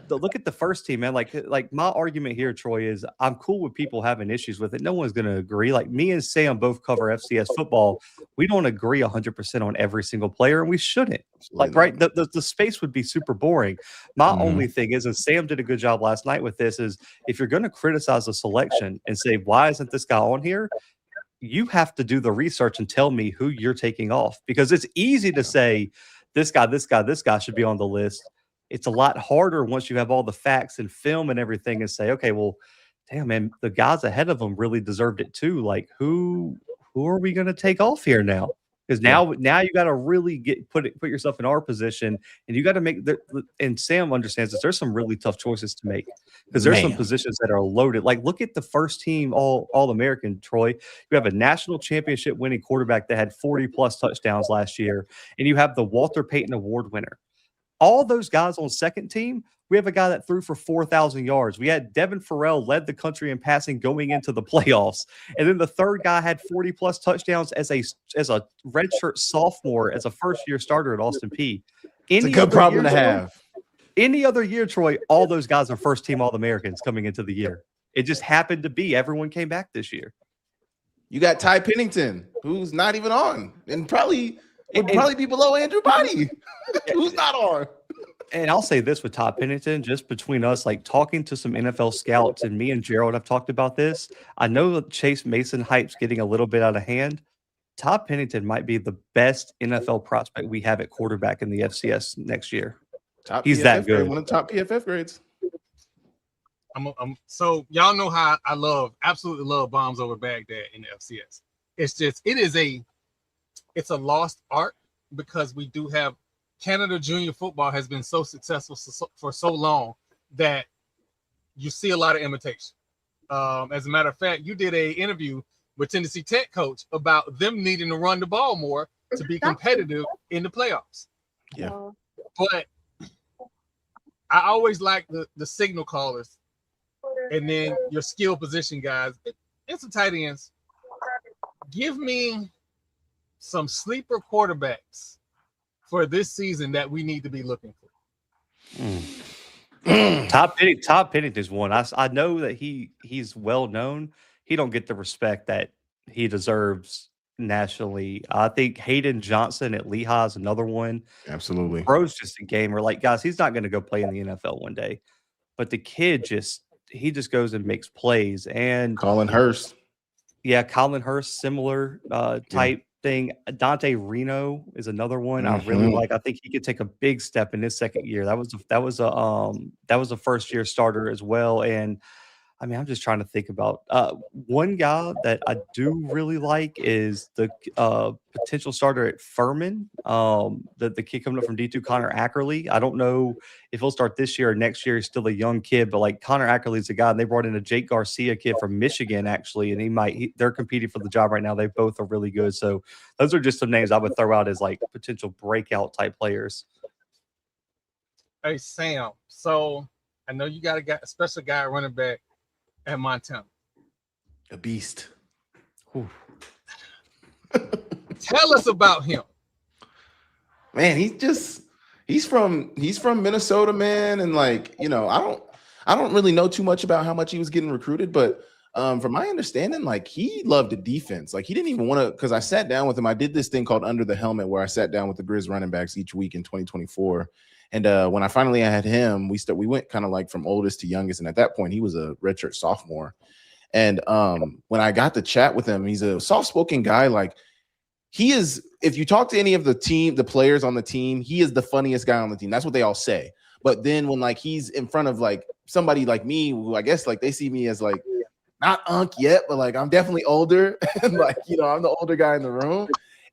look at the first team, man. Like my argument here, Troy, is I'm cool with people having issues with it. No one's going to agree. Like me and Sam both cover FCS football. We don't agree 100% on every single player, and we shouldn't. Like, right, the space would be super boring. My only thing is, and Sam did a good job last night with this, is if you're going to criticize a selection and say, why isn't this guy on here? You have to do the research and tell me who you're taking off, because it's easy to say this guy should be on the list. It's a lot harder once you have all the facts and film and everything and say, okay, well, damn, man, the guys ahead of them really deserved it too. Like, who are we going to take off here now? Because now you got to really put yourself in our position, and you got to make and Sam understands this. There's some really tough choices to make because there's some positions that are loaded. Like, look at the first team All-American, Troy. You have a national championship winning quarterback that had 40 plus touchdowns last year, and you have the Walter Payton Award winner. All those guys on second team, We have a guy that threw for 4,000 yards. We had Devin Farrell led the country in passing going into the playoffs. And then the third guy had 40-plus touchdowns as a redshirt sophomore, as a first-year starter at Austin Peay. It's a good problem to have. Any other year, Troy, all those guys are first-team All-Americans coming into the year. It just happened to be everyone came back this year. You got Ty Pennington, who's not even on, and probably be below Andrew Body, who's not on. And I'll say this with Todd Pennington, just between us, like talking to some NFL scouts, and me and Gerald have talked about this. I know that Chase Mason hype's getting a little bit out of hand. Todd Pennington might be the best NFL prospect we have at quarterback in the FCS next year. He's PFF that good. One of the top PFF grades. So y'all know how I absolutely love bombs over Baghdad in the FCS. It's just it's a lost art because we do have Canada junior football has been so successful for so long that you see a lot of imitation. As a matter of fact, you did an interview with Tennessee Tech coach about them needing to run the ball more to be competitive in the playoffs. Yeah, but I always like the signal callers. And then your skill position guys, it's some tight ends. Give me some sleeper quarterbacks for this season that we need to be looking for. Todd Pennington is one. I know that he's well known. He don't get the respect that he deserves nationally. I think Hayden Johnson at Lehigh is another one. Absolutely. Bro's just a gamer. Like, guys, he's not going to go play in the NFL one day. But the kid just goes and makes plays. And Colin Hurst. Yeah, Colin Hurst, similar type thing. Dante Reno is another one I really like. I think he could take a big step in his second year. That was a first year starter as well. And I mean, I'm just trying to think about one guy that I do really like is the potential starter at Furman. The kid coming up from D2, Connor Ackerley. I don't know if he'll start this year or next year. He's still a young kid, but like Connor Ackerley's a guy, and they brought in a Jake Garcia kid from Michigan actually, and they're competing for the job right now. They both are really good. So those are just some names I would throw out as like potential breakout type players. Hey Sam, so I know you got a special guy running back at Montana. A beast. Tell us about him. Man, he's from Minnesota, man. And like, you know, I don't really know too much about how much he was getting recruited, but from my understanding, like he loved the defense. Like he didn't even want to, because I sat down with him. I did this thing called Under the Helmet where I sat down with the Grizz running backs each week in 2024. And when I finally had him, we went kind of like from oldest to youngest. And at that point, he was a redshirt sophomore. And when I got to chat with him, he's a soft-spoken guy. Like he is, if you talk to any of the players on the team, he is the funniest guy on the team. That's what they all say. But then when like he's in front of like somebody like me, who I guess like they see me as like not Unc yet, but like I'm definitely older. And like, you know, I'm the older guy in the room.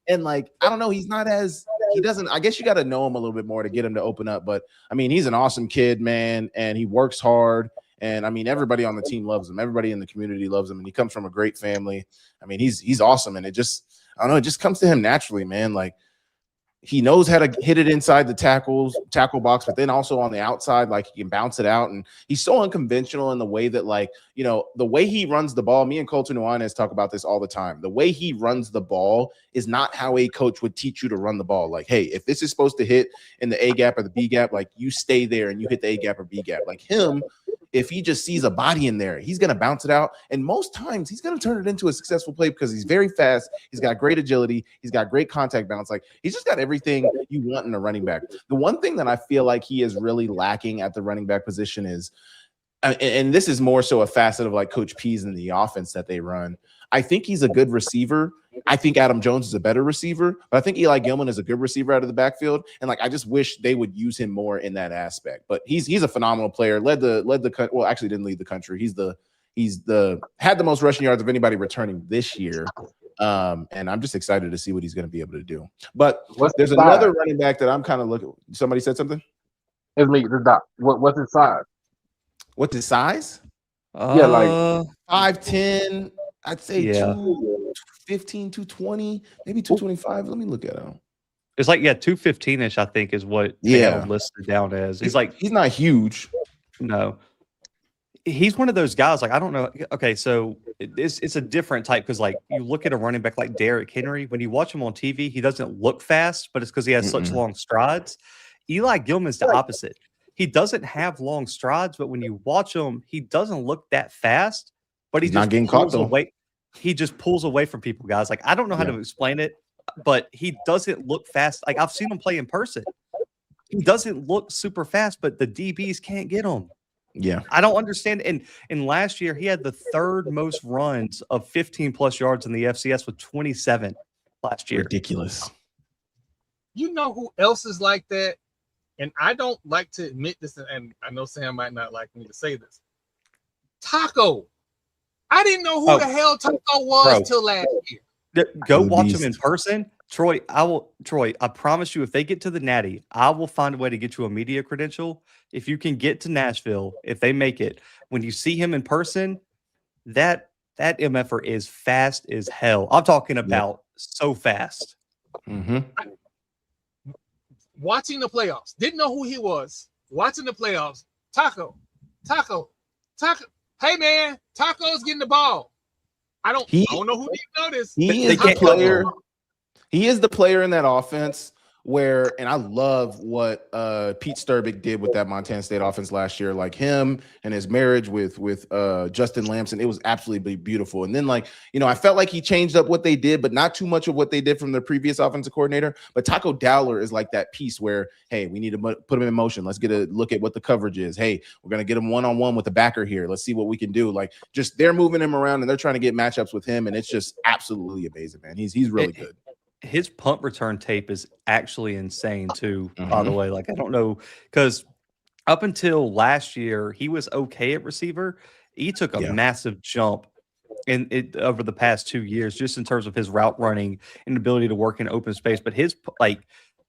And like, I don't know, I guess you got to know him a little bit more to get him to open up. But I mean, he's an awesome kid, man. And he works hard. And I mean, everybody on the team loves him. Everybody in the community loves him. And he comes from a great family. I mean, he's awesome. And it just comes to him naturally, man. Like he knows how to hit it inside the tackle box, but then also on the outside, like he can bounce it out. And he's so unconventional in the way that, like, you know, the way he runs the ball, me and Colton Nuanez talk about this all the time. The way he runs the ball is not how a coach would teach you to run the ball. Like, hey, if this is supposed to hit in the A gap or the B gap, like you stay there and you hit the A gap or B gap. Like him, if he just sees a body in there, he's going to bounce it out. And most times he's going to turn it into a successful play because he's very fast. He's got great agility. He's got great contact balance. Like he's just got everything you want in a running back. The one thing that I feel like he is really lacking at the running back position is, and this is more so a facet of like Coach P's in the offense that they run. I think he's a good receiver. I think Adam Jones is a better receiver, but I think Eli Gilman is a good receiver out of the backfield. And like, I just wish they would use him more in that aspect, but he's a phenomenal player. Led the well, actually didn't lead the country. Had the most rushing yards of anybody returning this year. And I'm just excited to see what he's going to be able to do. But there's another running back that I'm kind of looking. Somebody said something? It's me, the doc. What's his size? What's his size? Yeah, like 5'10", I'd say 215, 220, maybe 225. Let me look at him. It's like 215-ish, I think, is what they have him listed down as. He's not huge. No. He's one of those guys, like, I don't know. Okay, so it's a different type because, like, you look at a running back like Derrick Henry, when you watch him on TV, he doesn't look fast, but it's because he has such long strides. Eli Gilman's the opposite. He doesn't have long strides, but when you watch him, he doesn't look that fast, but he's not getting caught though. He just pulls away from people, guys. Like, I don't know how to explain it, but he doesn't look fast. Like, I've seen him play in person. He doesn't look super fast, but the DBs can't get him. Yeah. I don't understand. And last year, he had the third most runs of 15-plus yards in the FCS with 27 last year. Ridiculous. You know who else is like that? And I don't like to admit this, and I know Sam might not like me to say this. Taco. I didn't know who the hell Taco was till last year. Go watch him in person. Troy, I promise you, if they get to the Natty, I will find a way to get you a media credential. If you can get to Nashville, if they make it, when you see him in person, that MFer is fast as hell. I'm talking about so fast. Watching the playoffs, didn't know who he was. Watching the playoffs, Taco. Hey man, Taco's getting the ball. I don't know who you notice. He is the player. He is the player in that offense where, and I love what Pete Sturbick did with that Montana State offense last year, like him and his marriage with Justin Lamson. It was absolutely beautiful. And then, like, you know, I felt like he changed up what they did, but not too much of what they did from the previous offensive coordinator. But Taco Dowler is like that piece where, hey, we need to put him in motion. Let's get a look at what the coverage is. Hey, we're going to get him one-on-one with the backer here. Let's see what we can do. Like, just they're moving him around and they're trying to get matchups with him. And it's just absolutely amazing, man. He's really good. His punt return tape is actually insane too, by the way. Like, I don't know, because up until last year, he was okay at receiver. He took a massive jump over the past 2 years, just in terms of his route running and ability to work in open space. But his, like,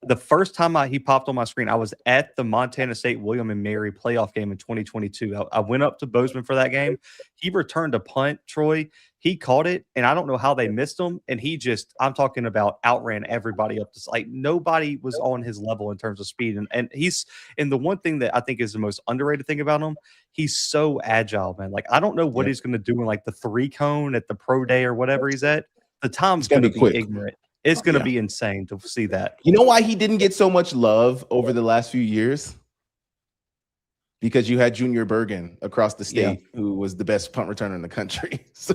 the first time he popped on my screen, I was at the Montana State William and Mary playoff game in 2022. I went up to Bozeman for that game. He returned a punt, Troy. He caught it, and I don't know how they missed him. And he just, I'm talking about, outran everybody up to, like, nobody was on his level in terms of speed. And the one thing that I think is the most underrated thing about him, he's so agile, man. Like, I don't know what he's going to do in, like, the 3-cone at the pro day or whatever he's at. The time's going to be ignorant. It's going to be insane to see that. You know why he didn't get so much love over the last few years? Because you had Junior Bergen across the state, who was the best punt returner in the country. So,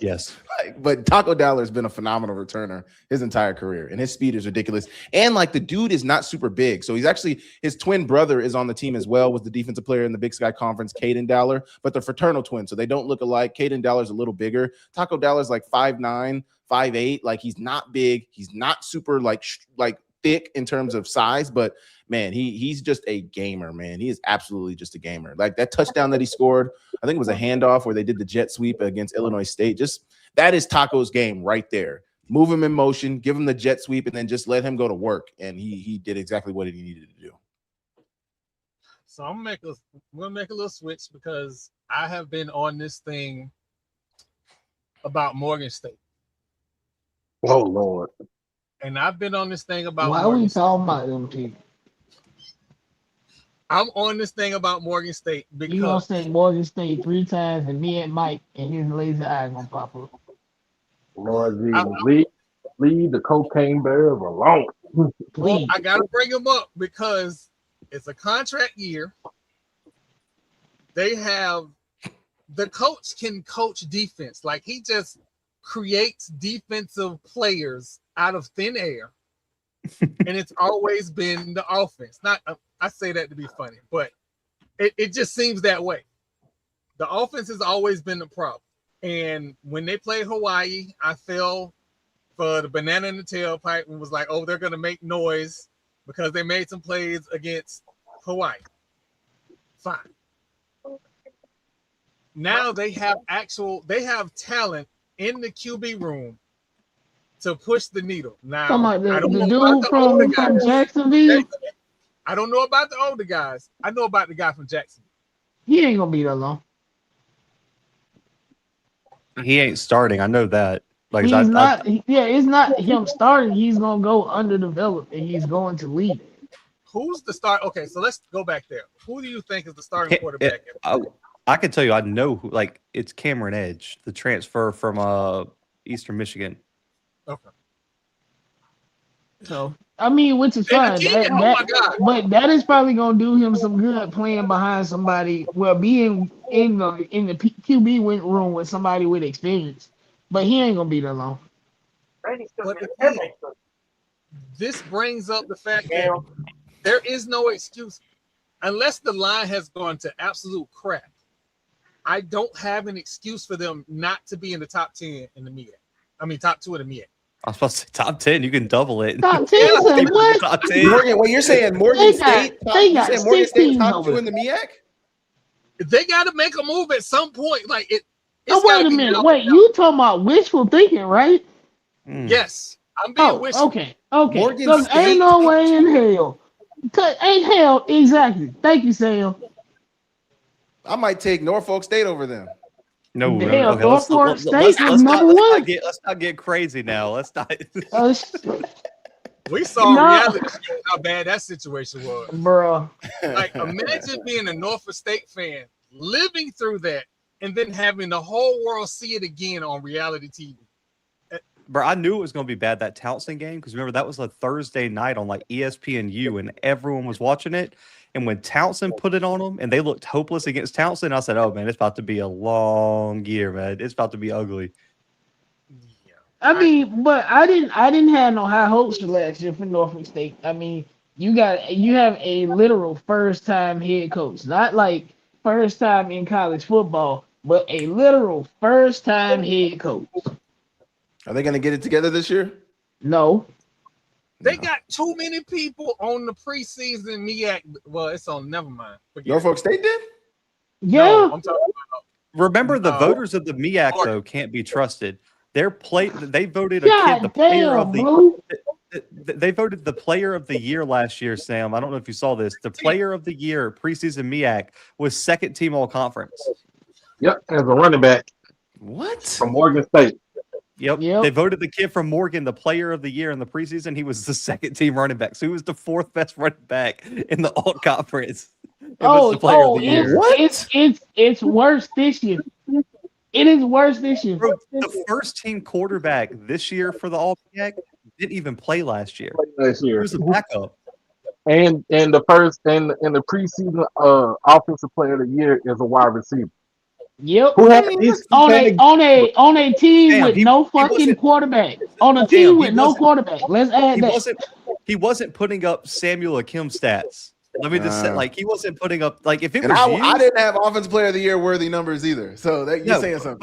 yes. But Taco Dowler has been a phenomenal returner his entire career, and his speed is ridiculous. And, like, the dude is not super big. So he's actually, his twin brother is on the team as well, was the defensive player in the Big Sky Conference, Caden Dowler, but they're fraternal twins, so they don't look alike. Caden Dowler's a little bigger. Taco Dowler's like 5'9", 5'8". Like, he's not big. He's not super like thick in terms of size, but man, he's just a gamer, man. He is absolutely just a gamer. Like, that touchdown that he scored, I think it was a handoff where they did the jet sweep against Illinois State. Just, that is Taco's game right there. Move him in motion, give him the jet sweep, and then just let him go to work. And he did exactly what he needed to do. So I'm gonna make a little switch, because I have been on this thing about Morgan State. Oh Lord. And I've been on this thing about why are we talking about them people? I'm on this thing about Morgan State because you gonna say Morgan State 3 times, and me and Mike and his lazy eye gonna pop up. Lord Jesus, leave the cocaine bears alone. Well, I gotta bring him up because it's a contract year. They have, the coach can coach defense. Like, he just creates defensive players out of thin air, and it's always been the offense. Not, I say that to be funny, but it just seems that way. The offense has always been the problem. And when they played Hawaii, I fell for the banana in the tailpipe and was like, oh, they're going to make noise because they made some plays against Hawaii. Fine. Now they have talent in the QB room to push the needle. Now, the dude from Jacksonville. I don't know about the older guys. I know about the guy from Jacksonville. He ain't gonna be that long. He ain't starting. I know that. Like He's not. Yeah, it's not him starting. He's gonna go underdeveloped, and he's going to lead it. Who's the start? Okay, so let's go back there. Who do you think is the starting quarterback? I can tell you, I know who. Like, it's Cameron Edge, the transfer from Eastern Michigan. Okay. So I mean, which is fine. But that is probably gonna do him some good playing behind somebody. Well, being in the QB room with somebody with experience. But he ain't gonna be that long. But again, this brings up the fact that there is no excuse unless the line has gone to absolute crap. I don't have an excuse for them not to be in the top 10 in the MEAC. I mean, top 2 in the MEAC. I was supposed to say top 10. You can double it. Top 10? What? Top 10. Morgan, what you're saying? Morgan State? They got Morgan State top over 2 in the MEAC? They got to make a move at some point. Like it. Wait a minute. Wait, you talking about wishful thinking, right? Yes, I'm being wishful. Okay. Because ain't no way in hell. Ain't hell exactly. Thank you, Sam. I might take Norfolk State over them. No, hell, okay, Norfolk State was number one. Let's not get crazy now. Let's not. We saw reality show how bad that situation was, bro. Like, imagine being a Norfolk State fan, living through that, and then having the whole world see it again on reality TV. Bro, I knew it was going to be bad, that Towson game, because remember, that was a Thursday night on like ESPNU, and everyone was watching it. And when Towson put it on them, and they looked hopeless against Towson, I said, "Oh man, it's about to be a long year, man. It's about to be ugly." Yeah. I mean, but I didn't have no high hopes for last year for Norfolk State. I mean, you have a literal first time head coach, not like first time in college football, but a literal first time head coach. Are they going to get it together this year? No. They got too many people on the preseason MEAC. Well, it's on. Never mind. Norfolk State did? Yeah. No, I'm talking about. Remember, the voters of the MEAC though can't be trusted. They voted a kid the player of the. They voted the player of the year last year, Sam. I don't know if you saw this. The player of the year preseason MEAC was second team all conference. Yep, as a running back. What? From Morgan State. Yep. They voted the kid from Morgan the player of the year in the preseason. He was the second team running back. So he was the fourth best running back in the all conference. It's worse this year. It is worse this year. Bro, the first team quarterback this year for the all MEAC didn't even play last year. He was a backup. And the first in the preseason offensive player of the year is a wide receiver. Yep. Who had on a team with no fucking quarterback. On a team with no quarterback. Let's add that. He wasn't putting up Samuel Akim stats. Let me just say, like, he wasn't putting up, like, if it was I didn't have offensive player of the year worthy numbers either. So you're saying something.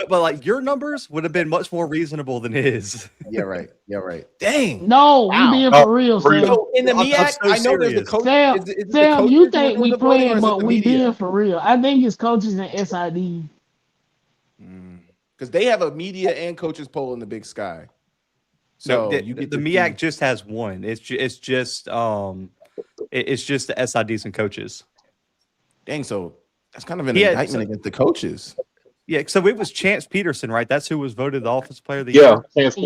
But like your numbers would have been much more reasonable than his. Yeah, right. Dang. No, we being for real, Sam. So in the MEAC, I know there's the coach. Sam, you think we playing, but we being for real. I think it's coaches and SID. Because they have a media and coaches poll in the Big Sky. So the MEAC just has one. It's just the SIDs and coaches. Dang, so that's kind of an indictment against the coaches. Yeah, so it was Chance Peterson, right? That's who was voted the offensive player of the year. Chance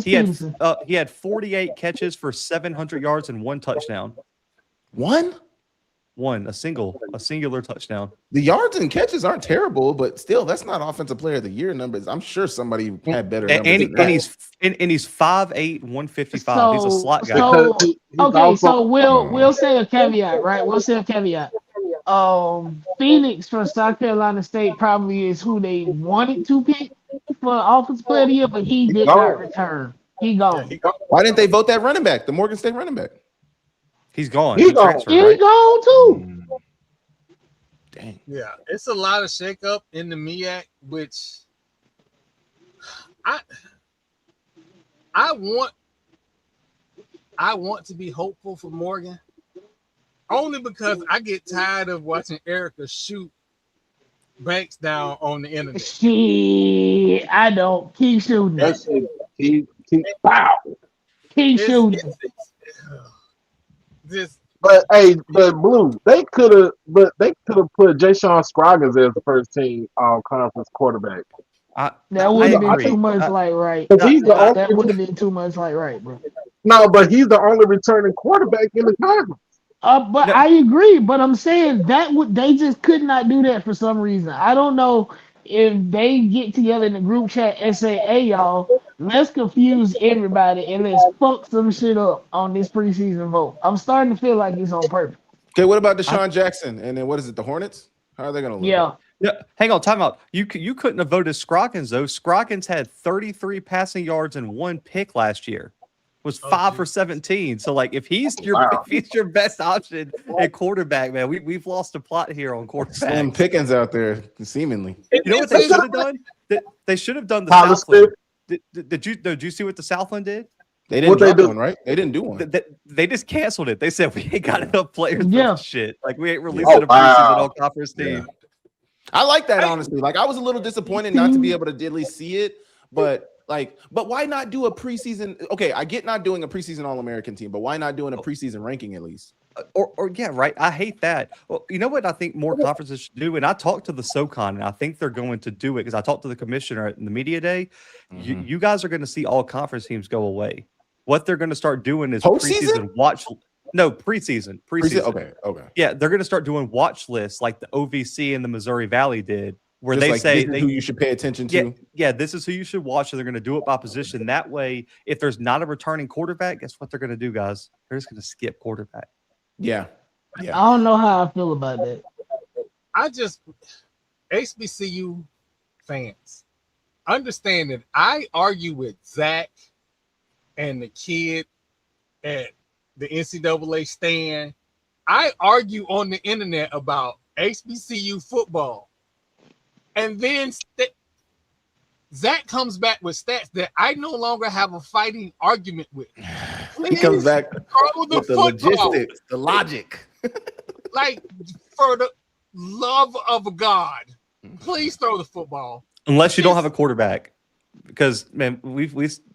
Peterson. He had 48 catches for 700 yards and 1 touchdown. One, a singular touchdown. The yards and catches aren't terrible, but still, that's not offensive player of the year numbers. I'm sure somebody had better numbers. And he's 5'8", 155. He's a slot guy. So we'll say a caveat, right? We'll say a caveat. Phoenix from South Carolina State probably is who they wanted to pick for offensive player of the year, but he did not return. He gone. Why didn't they vote that running back, the Morgan State running back? He's gone. He gone too. Dang. Yeah, it's a lot of shakeup in the MEAC, which I want to be hopeful for Morgan. Only because I get tired of watching Erica shoot Banks down on the internet. Shit, I don't. Keep shooting. Keep shooting. But Blue, they could have put Jay Sean Scroggins as the first team conference quarterback. That would have been agree. too much like right. Because he's the only, That would have been too much like right, bro. no, but he's the only returning quarterback in the conference. But No. I agree. But I'm saying they just could not do that for some reason. I don't know if they get together in the group chat and say, "Hey, y'all, let's confuse everybody and let's fuck some shit up on this preseason vote." I'm starting to feel like it's on purpose. Okay, what about Deshaun Jackson? And then what is it? The Hornets? How are they going to look? Yeah. Yeah, hang on, time out. You couldn't have voted Scroggins though. Scroggins had 33 passing yards and 1 pick last year. Was 5 for 17. So like if he's your best option at quarterback, man, we've lost a plot here on quarterback. Slim Pickens out there, seemingly. You know what they should have done? They should have done the Southland. Did you see what the Southland did? They didn't do one, right? They didn't do one. They just canceled it. They said we ain't got enough players Yeah. for shit. Like we ain't releasing a preseason all conference team. I like that, honestly. Like I was a little disappointed not to be able to at least see it, but why not do a preseason? Okay, I get not doing a preseason All-American team, but why not doing a preseason ranking at least? Or yeah, right. I hate that. Well, you know what I think more conferences should do, and I talked to the SoCon, and I think they're going to do it because I talked to the commissioner at the media day. You guys are going to see all conference teams go away. What they're going to start doing is preseason watch. No, preseason. Okay. Yeah, they're going to start doing watch lists like the OVC and the Missouri Valley did, where Just they like, say this is who you should pay attention to. Yeah, this is who you should watch. And they're going to do it by position. That way, if there's not a returning quarterback, guess what they're going to do, guys? They're just going to skip quarterback. Yeah. I don't know how I feel about that. HBCU fans, understand that I argue with Zach and the kid at the NCAA stand. I argue on the internet about HBCU football. And then Zach comes back with stats that I no longer have a fighting argument with. He comes back with the logistics, the logic. Like, for the love of God, please throw the football. Unless you don't have a quarterback. Because, man, we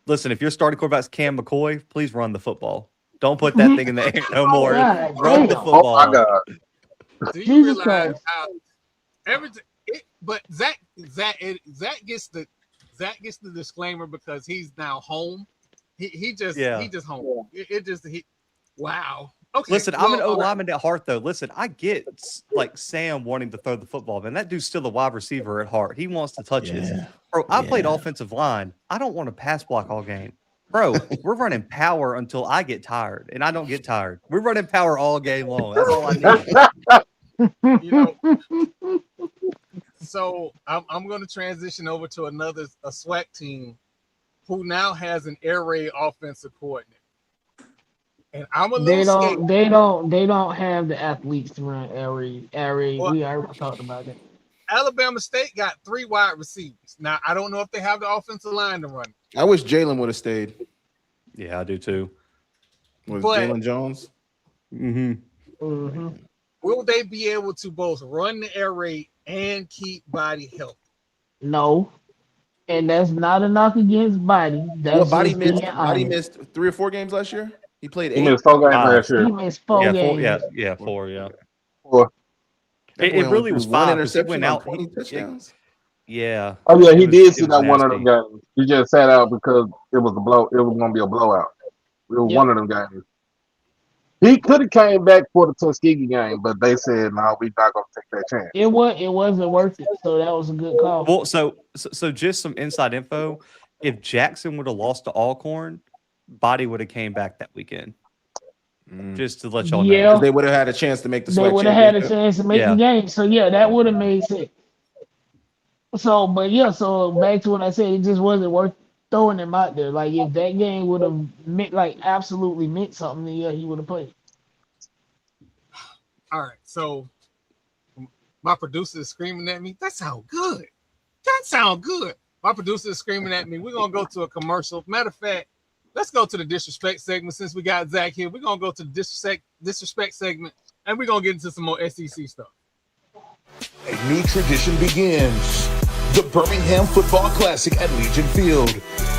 listen, if your starting quarterback's Cam McCoy, please run the football. Don't put that thing in the air no more. God, Run the football. Oh my God. Do you realize how everything? But Zach gets the disclaimer because he's now home. He just home. Wow. Okay. Listen, I'm an O lineman at heart, though. Listen, I get like Sam wanting to throw the football, man. That dude's still a wide receiver at heart. He wants to touch it. Bro, I played offensive line. I don't want to pass block all game. Bro, we're running power until I get tired, and I don't get tired. We're running power all game long. That's all I need. You know, so I'm going to transition over to a SWAC team who now has an air raid offensive coordinator. And I'm a little scared. They don't have the athletes to run air raid. Well, we already talked about that. Alabama State got 3 wide receivers. Now I don't know if they have the offensive line to run. I wish Jalen would have stayed. Yeah, I do too. Was Jalen Jones? Will they be able to both run the air raid and keep Body healthy? No. And that's not a knock against Body. That's Body missed 3 or 4 games last year? He played 8. He missed 4 games last year. He missed 4 games. 4. 4. It really was 5. Interception went out. 20 touchdowns. Yeah. Oh yeah, he did see that one of them games. He just sat out because it was going to be a blowout. It was one of them games. He could have came back for the Tuskegee game, but they said, "No, we're not going to take that chance." It wasn't worth it. So that was a good call. Well, so just some inside info. If Jackson would have lost to Alcorn, Body would have came back that weekend. Just to let y'all know. Yeah. They would have had a chance to make the SWAC They would have had a chance to make the game. So yeah, that would have made sense. So back to what I said, it just wasn't worth throwing him out there. Like if that game would have absolutely meant something, then yeah, he would have played. All right, so my producer is screaming at me. That sounds good. That sounds good. My producer is screaming at me. We're gonna go to a commercial. Matter of fact, let's go to the disrespect segment since we got Zach here. We're gonna go to the disrespect segment, and we're gonna get into some more SEC stuff. A new tradition begins. The Birmingham Football Classic at Legion Field.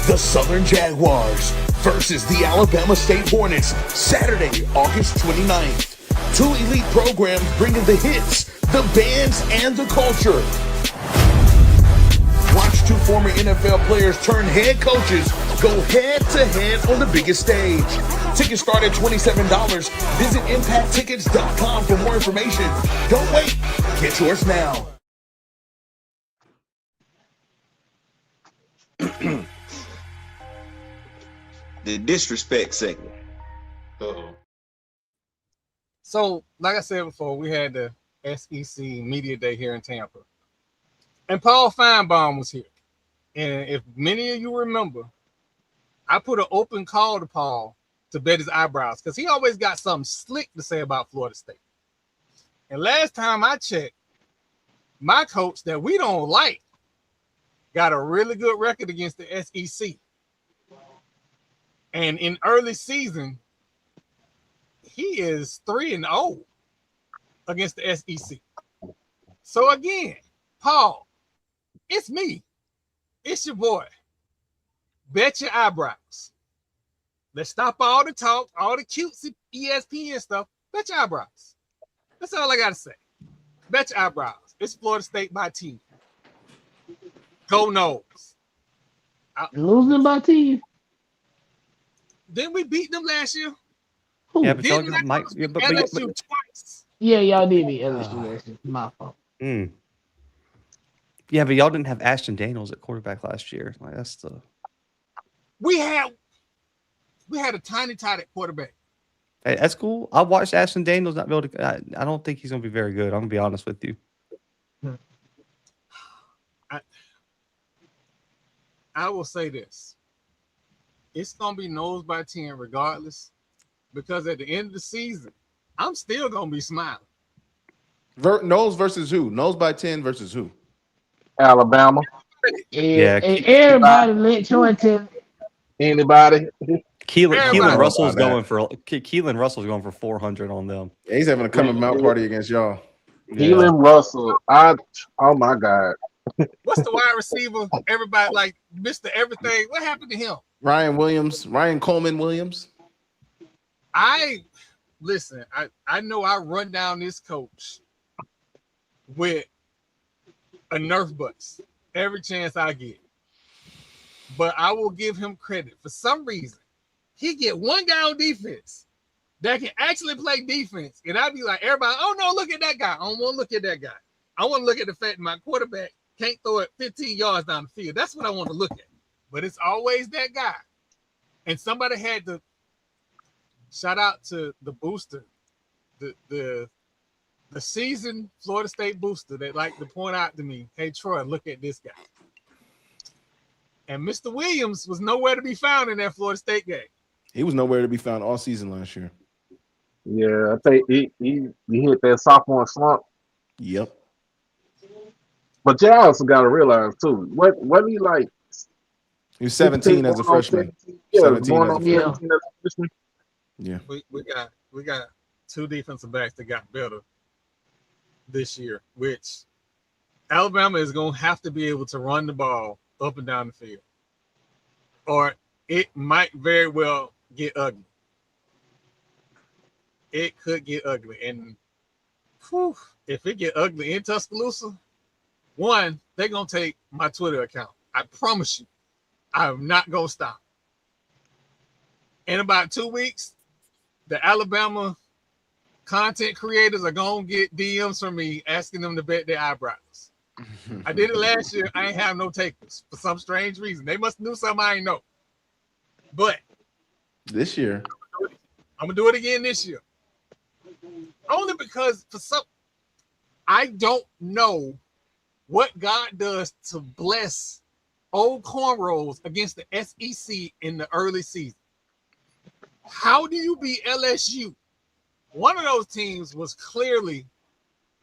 The Southern Jaguars versus the Alabama State Hornets, Saturday, August 29th. 2 elite programs bringing the hits, the bands, and the culture. Watch two former NFL players turned head coaches go head-to-head on the biggest stage. Tickets start at $27. Visit ImpactTickets.com for more information. Don't wait. Get yours now. The disrespect segment. So, like I said before, we had the SEC Media Day here in Tampa. And Paul Feinbaum was here. And if many of you remember, I put an open call to Paul to bet his eyebrows because he always got something slick to say about Florida State. And last time I checked, my coach that we don't like got a really good record against the SEC. And in early season, he is 3-0 against the SEC. So again, Paul, it's me. It's your boy. Bet your eyebrows. Let's stop all the talk, all the cutesy ESPN stuff. Bet your eyebrows. That's all I got to say. Bet your eyebrows. It's Florida State by 10. Go Noles. Losing by 10? Didn't we beat them last year? Yeah, but y'all Didn't got Mike. Yeah, but LSU twice. Yeah, y'all did beat LSU last year. My fault. Yeah, but y'all didn't have Ashton Daniels at quarterback last year. Like that's the. We had a tiny tot at quarterback. Hey, that's cool. I watched Ashton Daniels not be able to. I don't think he's gonna be very good. I'm gonna be honest with you. I will say this. It's gonna be nose by 10 regardless, because at the end of the season, I'm still gonna be smiling. Nose versus who? Nose by 10 versus who? Alabama. Yeah, everybody let Troy tell. Anybody? Keelan Russell's going for 400 on them. Yeah, he's having a coming out party against y'all. Keelan Russell. Oh my God. What's the wide receiver? Everybody like Mr. Everything. What happened to him? Ryan Coleman Williams. I know I run down this coach with a Nerf bus every chance I get. But I will give him credit. For some reason, he get one guy on defense that can actually play defense. And I'd be like, everybody, oh no, look at that guy. I don't want to look at that guy. I want to look at the fact that my quarterback can't throw it 15 yards down the field. That's what I want to look at. But it's always that guy. And somebody had to shout out to the booster, the seasoned Florida State booster that liked to point out to me, hey, Troy, look at this guy. And Mr. Williams was nowhere to be found in that Florida State game. He was nowhere to be found all season last year. Yeah, I think he hit that sophomore slump. Yep. But you also got to realize too, what he like? He was 17 as a freshman. 17 as a freshman. Yeah. We got two defensive backs that got better this year, which Alabama is going to have to be able to run the ball up and down the field, or it might very well get ugly. It could get ugly, and if it get ugly in Tuscaloosa, one, they're going to take my Twitter account. I promise you, I'm not going to stop. In about 2 weeks, the Alabama content creators are going to get DMs from me asking them to bet their eyebrows. I did it last year. I ain't have no takers for some strange reason. They must have knew something I ain't know. But this year, I'm going to do it again this year. Only because I don't know what God does to bless old cornrows against the SEC in the early season. How do you beat LSU? One of those teams was clearly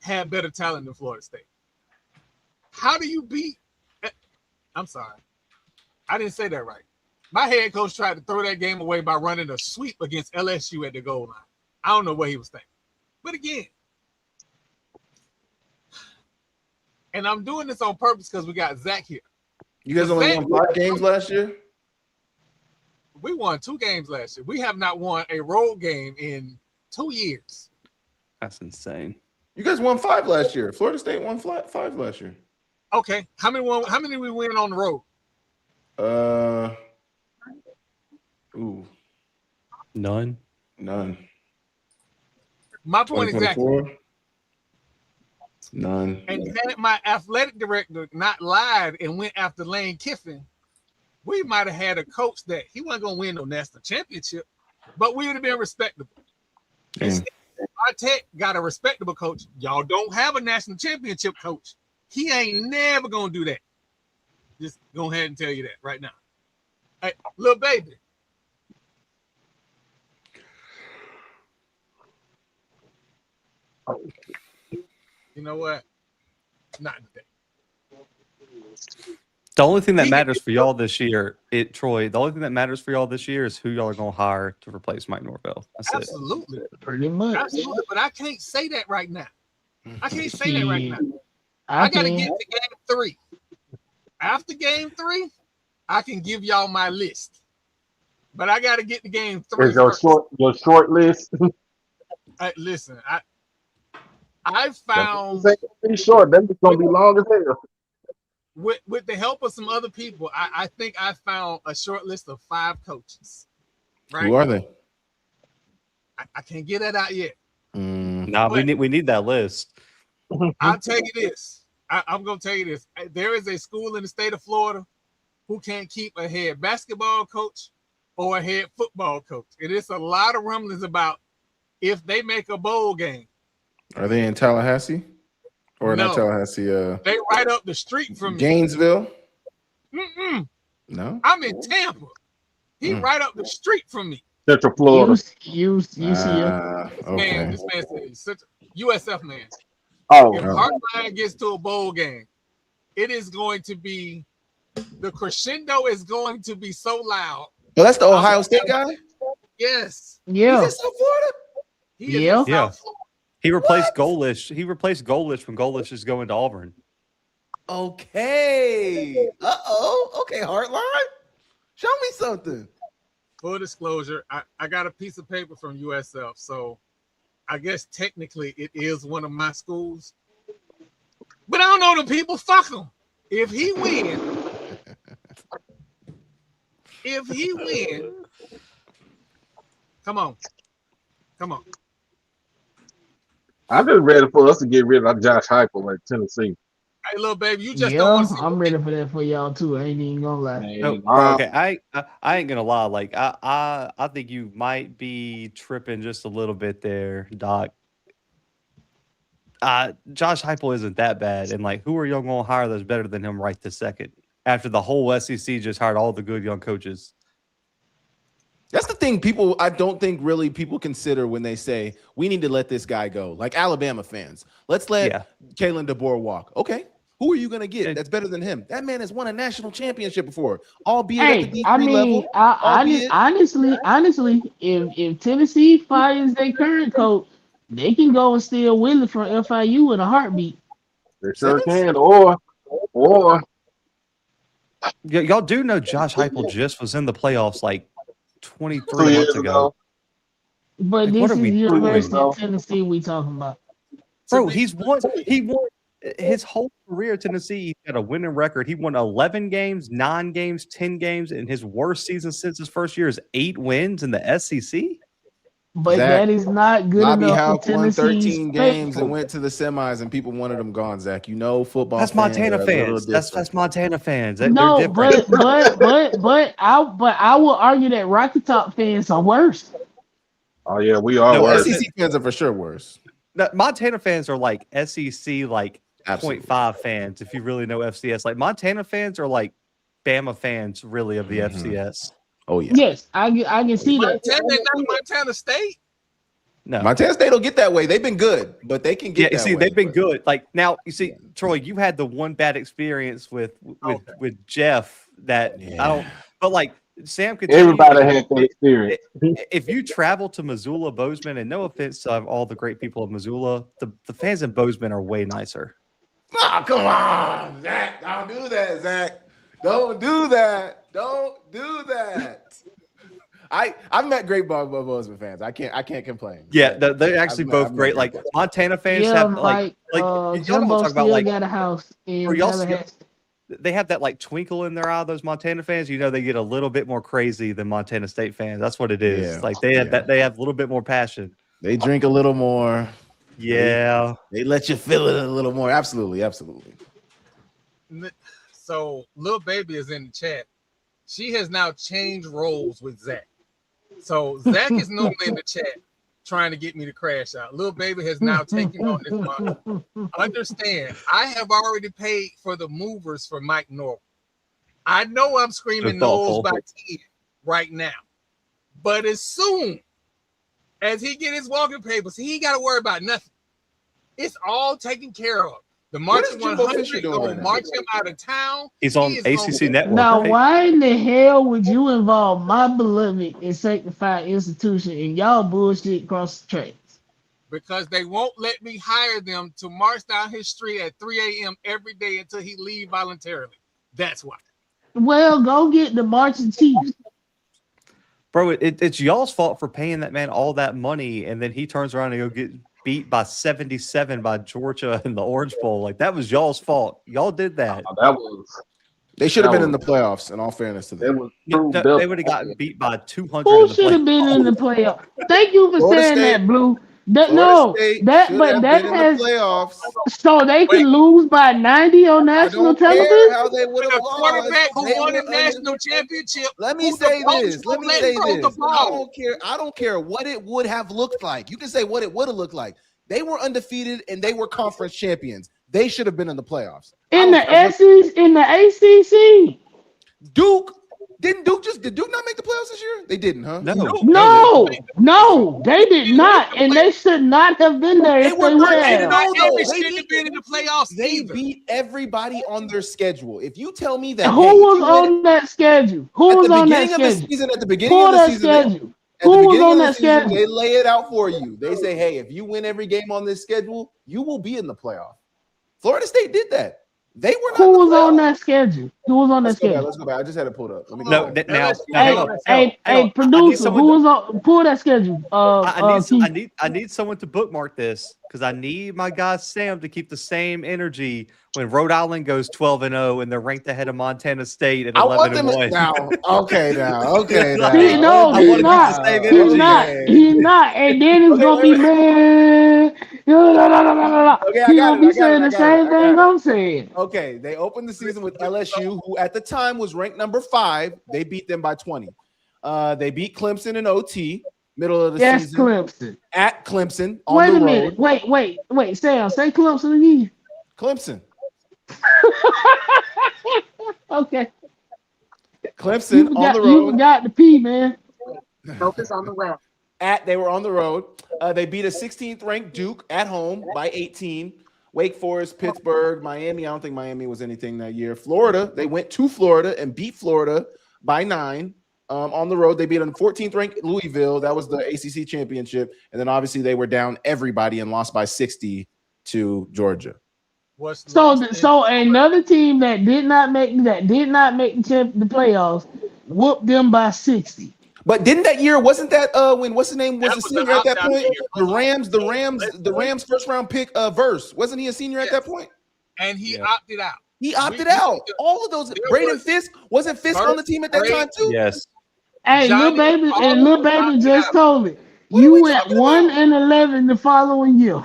had better talent than Florida State. How do you beat? I'm sorry. I didn't say that right. My head coach tried to throw that game away by running a sweep against LSU at the goal line. I don't know what he was thinking. But again, and I'm doing this on purpose because we got Zach here. You guys only won 5 games last year? We won 2 games last year. We have not won a road game in 2 years. That's insane. You guys won 5 last year. Florida State won 5 last year. Okay. How many we win on the road? None. My point exactly. 2024? None. And had my athletic director not lied and went after Lane Kiffin, we might have had a coach that he wasn't going to win no national championship, but we would have been respectable. Instead, our Tech got a respectable coach. Y'all don't have a national championship coach. He ain't never going to do that. Just go ahead and tell you that right now. Hey, little baby. You know what? Not today. The only thing that matters for y'all this year, Troy, the only thing that matters for y'all this year is who y'all are going to hire to replace Mike Norvell. That's Absolutely. it. Pretty much. Absolutely. But I can't say that right now. I can't say that right now. I got to get to game 3. After game 3, I can give y'all my list. But I got to get to game 3. Is your short list? Listen, I found pretty short. That's gonna be long as hell. With the help of some other people, I think I found a short list of 5 coaches. Right? Who are they? I can't get that out yet. Nah, we need that list. I'll tell you this. I'm gonna tell you this. There is a school in the state of Florida who can't keep a head basketball coach or a head football coach. It is a lot of rumblings about if they make a bowl game. Are they in Tallahassee? Or No. not Tallahassee? They right up the street from me. Gainesville? No. I'm in Tampa. He right up the street from me. Central Florida. UCF. Okay. Man, this man said such a USF man. Oh, if Heartline gets to a bowl game, it is going to be the crescendo is going to be so loud. Well, that's the Ohio State guy? Yes. Yeah. He's in South Florida? Yeah. He replaced Golish. He replaced Golish when Golish is going to Auburn. Okay. Okay, Heartline. Show me something. Full disclosure, I got a piece of paper from USF, so I guess technically it is one of my schools. But I don't know the people. Fuck him. If he win, come on. I'm just ready for us to get rid of Josh Heupel at Tennessee. Hey, little baby, you just don't want to see. I'm ready for that for y'all too. I ain't even gonna lie. No, okay, I ain't gonna lie. Like I think you might be tripping just a little bit there, Doc. Josh Heupel isn't that bad, and like, who are y'all gonna hire that's better than him right this second? After the whole SEC just hired all the good young coaches. That's the thing I don't think really people consider when they say we need to let this guy go. Like Alabama fans, let's let Kalen DeBoer walk. Okay, who are you going to get that's better than him? That man has won a national championship before, albeit at the D3 level. Honestly, if Tennessee fires their current coach, they can go and steal Willie from FIU in a heartbeat. They sure can, or y'all do know Josh Heupel just was in the playoffs like 23 months ago. But like, this is University doing? of Tennessee we talking about. Bro, he won his whole career at Tennessee. He had a winning record. He won 11 games, 9 games, 10 games, and his worst season since his first year is 8 wins in the SEC. But Zach, that is not good Bobby enough Houck for won Tennessee's 13 games faithful. and went to the semis, and people wanted him gone. Zach, you know football. That's Montana fans. That's Montana fans. No, but I will argue that Rocky Top fans are worse. Oh yeah, we are worse. SEC fans are for sure worse. No, Montana fans are like SEC like Absolutely. 0.5 fans. If you really know FCS, like Montana fans are like Bama fans, really of the FCS. Oh yeah. Yes, I can see that. Not Montana State. No, Montana State will get that way. They've been good, but they can get. Yeah, that see, way, they've been good. Like now, you see, Troy, you had the one bad experience with Jeff that I don't. But like Sam could. Everybody had that experience. If you travel to Missoula, Bozeman, and no offense to all the great people of Missoula, the fans in Bozeman are way nicer. Oh, come on, Zach! Don't do that, Zach. Don't do that. Don't do that. I've met great Bozeman fans. I can't complain. Yeah, they're actually both met great. Like Montana fans Yeah, have like y'all don't Jumbo talk still about like got a house in or y'all Tallahassee. they have that like twinkle in their eye. Those Montana fans, you know, they get a little bit more crazy than Montana State fans. That's what it is. Yeah, Like they have that. They have a little bit more passion. They drink a little more. Yeah, they let you feel it a little more. Absolutely. So Lil Baby is in the chat. She has now changed roles with Zach. So Zach is normally in the chat trying to get me to crash out. Lil Baby has now taken on this one. Understand, I have already paid for the movers for Mike Norwell. I know I'm screaming nose by 10 right now. But as soon as he get his walking papers, he ain't got to worry about nothing. It's all taken care of. The Marching 100 gonna march him out of town. He's on ACC Network. Now, right? why in the hell would you involve my beloved and sanctified institution in y'all bullshit across the tracks? Because they won't let me hire them to march down his street at 3 a.m. every day until he leave voluntarily. That's why. Well, go get the marching chiefs. Bro, it's y'all's fault for paying that man all that money, and then he turns around and go get beat by 77 by Georgia in the Orange Bowl. Like that was y'all's fault. Y'all did that. They should have been in the playoffs. In all fairness to them, they would have gotten beat by 200. Who should have been in the playoff? Thank you for saying that, Blue. That has playoffs. So they can lose by 90 on national television. How they would have lost. Quarterback who won a national championship. Let me say this. I don't care what it would have looked like. You can say what it would have looked like. They were undefeated and they were conference champions. They should have been in the playoffs. In the SEC, in the ACC. Did Duke not make the playoffs this year? They didn't, huh? No, they did not, and they should not have been there if they would have. They shouldn't have been in the playoffs. They beat everybody on their schedule. If you tell me that, Who was on that schedule? Who was on that schedule? At the beginning of the season, who was on that schedule? They lay it out for you. They say, "Hey, if you win every game on this schedule, you will be in the playoff." Florida State did that. They were not. Who was on that schedule? Who was on that schedule? Let's go back. I just had it pulled up. Let me go. Hey, producer, who was on? Pull that schedule. I need someone to bookmark this because I need my guy Sam to keep the same energy when Rhode Island goes 12-0 and they're ranked ahead of Montana State at 11-1. Okay, now. He's not. And then it's gonna be man. He's gonna be saying the same thing I'm saying. Okay, they opened the season with LSU, who at the time was ranked number 5. They beat them by 20. They beat Clemson in OT, middle of the season. Yes, Clemson. At Clemson. Wait a minute. Wait. Sam, say Clemson again. Clemson. Okay. Clemson on the road. You forgot the P, man. Focus on the web. They were on the road. They beat a 16th ranked Duke at home by 18. Wake Forest, Pittsburgh, Miami. I don't think Miami was anything that year. Florida, they went to Florida and beat Florida by 9. On the road, they beat a 14th ranked Louisville. That was the ACC championship. And then obviously they were down everybody and lost by 60 to Georgia. So another team that did not make the playoffs whooped them by 60. But didn't that year, wasn't that when what's his name was a senior at that point? The Rams first round pick Verse. Wasn't he a senior at that point? And he opted out. He opted out. All of those. Braden Fisk, wasn't Fisk on the team at that time too? Yes. Hey, Lil Baby just told me you went 1-11 the following year.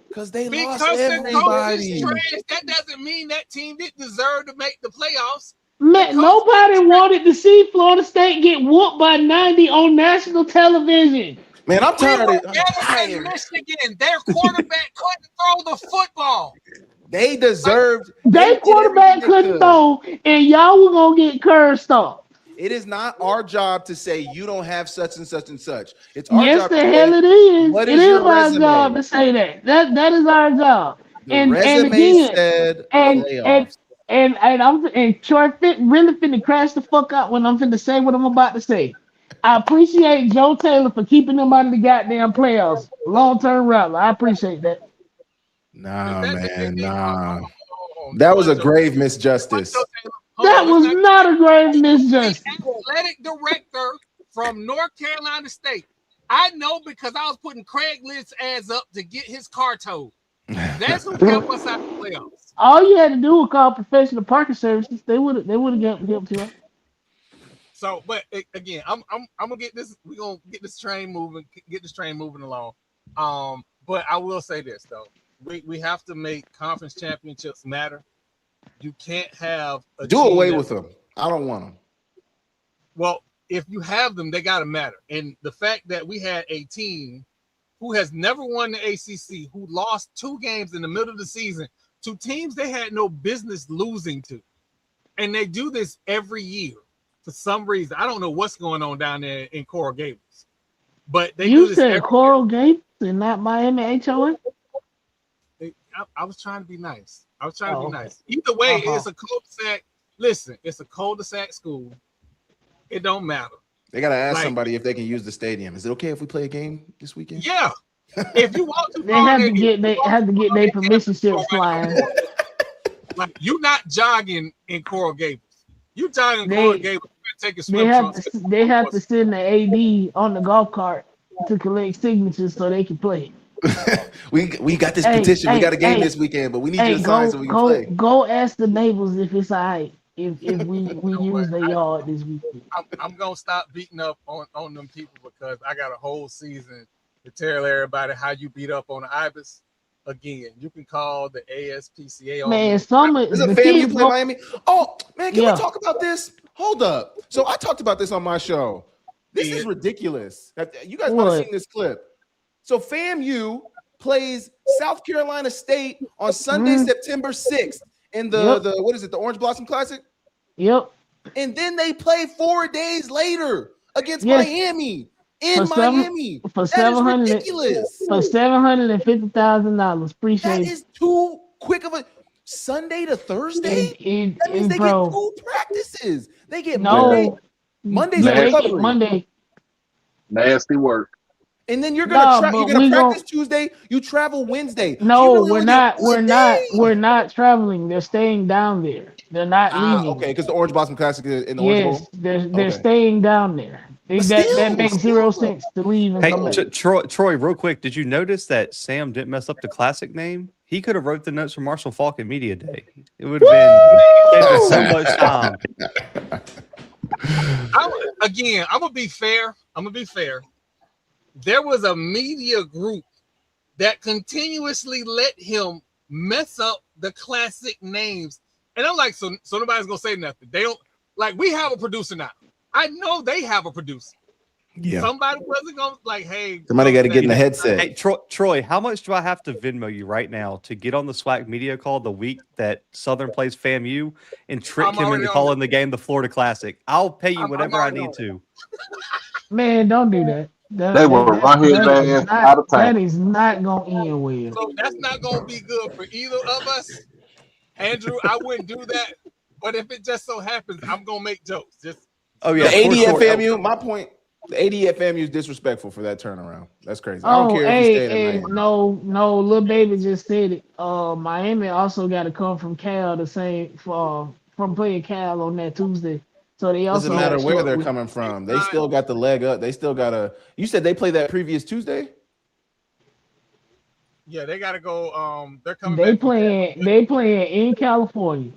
Because they lost everybody. That doesn't mean that team didn't deserve to make the playoffs. Man, nobody wanted to see Florida State get whooped by 90 on national television. Man, I'm tired of it. Michigan, their quarterback couldn't throw the football. They deserved. Their quarterback couldn't throw, and y'all were gonna get curb stomped. It is not our job to say you don't have such and such and such. It's our job. Yes, the hell it is. It is our job to say that. That is our job. And again, said and Troy really finna crash the fuck out when I'm finna say what I'm about to say. I appreciate Joe Taylor for keeping them out of the goddamn playoffs. Long-term route. I appreciate that. Nah, man, nah. That was a grave misjustice. That was not a grave misjustice. The athletic director from North Carolina State. I know because I was putting Craigslist ads up to get his car towed. That's who kept us out of the playoffs. All you had to do was call professional parking services. They would have helped you out. So, but again, I'm gonna get this. We're gonna get this train moving. Get this train moving along. But I will say this though, we have to make conference championships matter. You can't have do away with them. I don't want them. Well, if you have them, they gotta matter. And the fact that we had a team who has never won the ACC, who lost 2 games in the middle of the season to teams they had no business losing to, and they do this every year for some reason. I don't know what's going on down there in Coral Gables, but they do this said every Coral Gables and not Miami HOA. I was trying to be nice. I was trying to be nice. Either way, it's a cul-de-sac. Listen, it's a cul-de-sac school. It don't matter. They gotta ask somebody if they can use the stadium. Is it okay if we play a game this weekend? Yeah. If you want to, they have to get their permission slips flying. Like you're not jogging in Coral Gables. You jogging in Coral Gables. Take a swim. They have to send the AD on the golf cart to collect signatures so they can play. we got this petition. We got a game this weekend, but we need you to sign so we can play. Go ask the neighbors if it's all right. If we use their yard this weekend. I'm gonna stop beating up on them people because I got a whole season to tell everybody how you beat up on the Ibis. Again, you can call the ASPCA on man. Is it FAMU play Miami? Oh man, can we talk about this? Hold up. So I talked about this on my show. This is ridiculous. You guys might have seen this clip. So FAMU plays South Carolina State on Sunday, September 6th. In the what is it? The Orange Blossom Classic. Yep. And then they play 4 days later against Miami Miami. For ridiculous. For $750,000. Appreciate that it. Is too quick of a Sunday to Thursday. That means they get 2 practices. They get Monday's Monday. Nasty work. And then you're gonna practice Tuesday. You travel Wednesday. No, we're not traveling. They're staying down there. They're not leaving. Okay, because the Orange Blossom Classic is in the Orange Bowl. They're staying down there. That makes zero sense to leave. And come back. Troy, real quick, did you notice that Sam didn't mess up the classic name? He could have wrote the notes for Marshall Falk at Media Day. It would have been so much time. I'm gonna be fair. There was a media group that continuously let him mess up the classic names. And I'm like, so nobody's gonna say nothing. They don't like we have a producer now. I know they have a producer. Yeah. Somebody wasn't gonna like, hey, somebody got to get in the headset. Hey, Troy, how much do I have to Venmo you right now to get on the SWAC media call the week that Southern plays FAMU and trick him into calling the game the Florida Classic? I'll pay you whatever I need to. Man, don't do that. They will run his ass out of time. That is not going to end well. So that's not going to be good for either of us. Andrew, I wouldn't do that. But if it just so happens, I'm going to make jokes. The AD at FAMU, my point, the AD at FAMU is disrespectful for that turnaround. That's crazy. I don't care if you stayed in No, Lil Baby just said it. Miami also got to come from Cal from playing Cal on that Tuesday. So they also doesn't matter where they're coming from. They still got the leg up. They still got you said they played that previous Tuesday? Yeah, they gotta go. They're coming. They playing in California,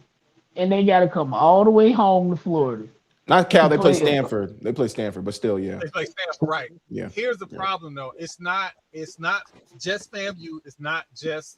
and they gotta come all the way home to Florida. Not Cal, they play Stanford. They play Stanford, but still, yeah. They play Stanford, right. Yeah. Here's the problem though. It's not just FAMU, it's not just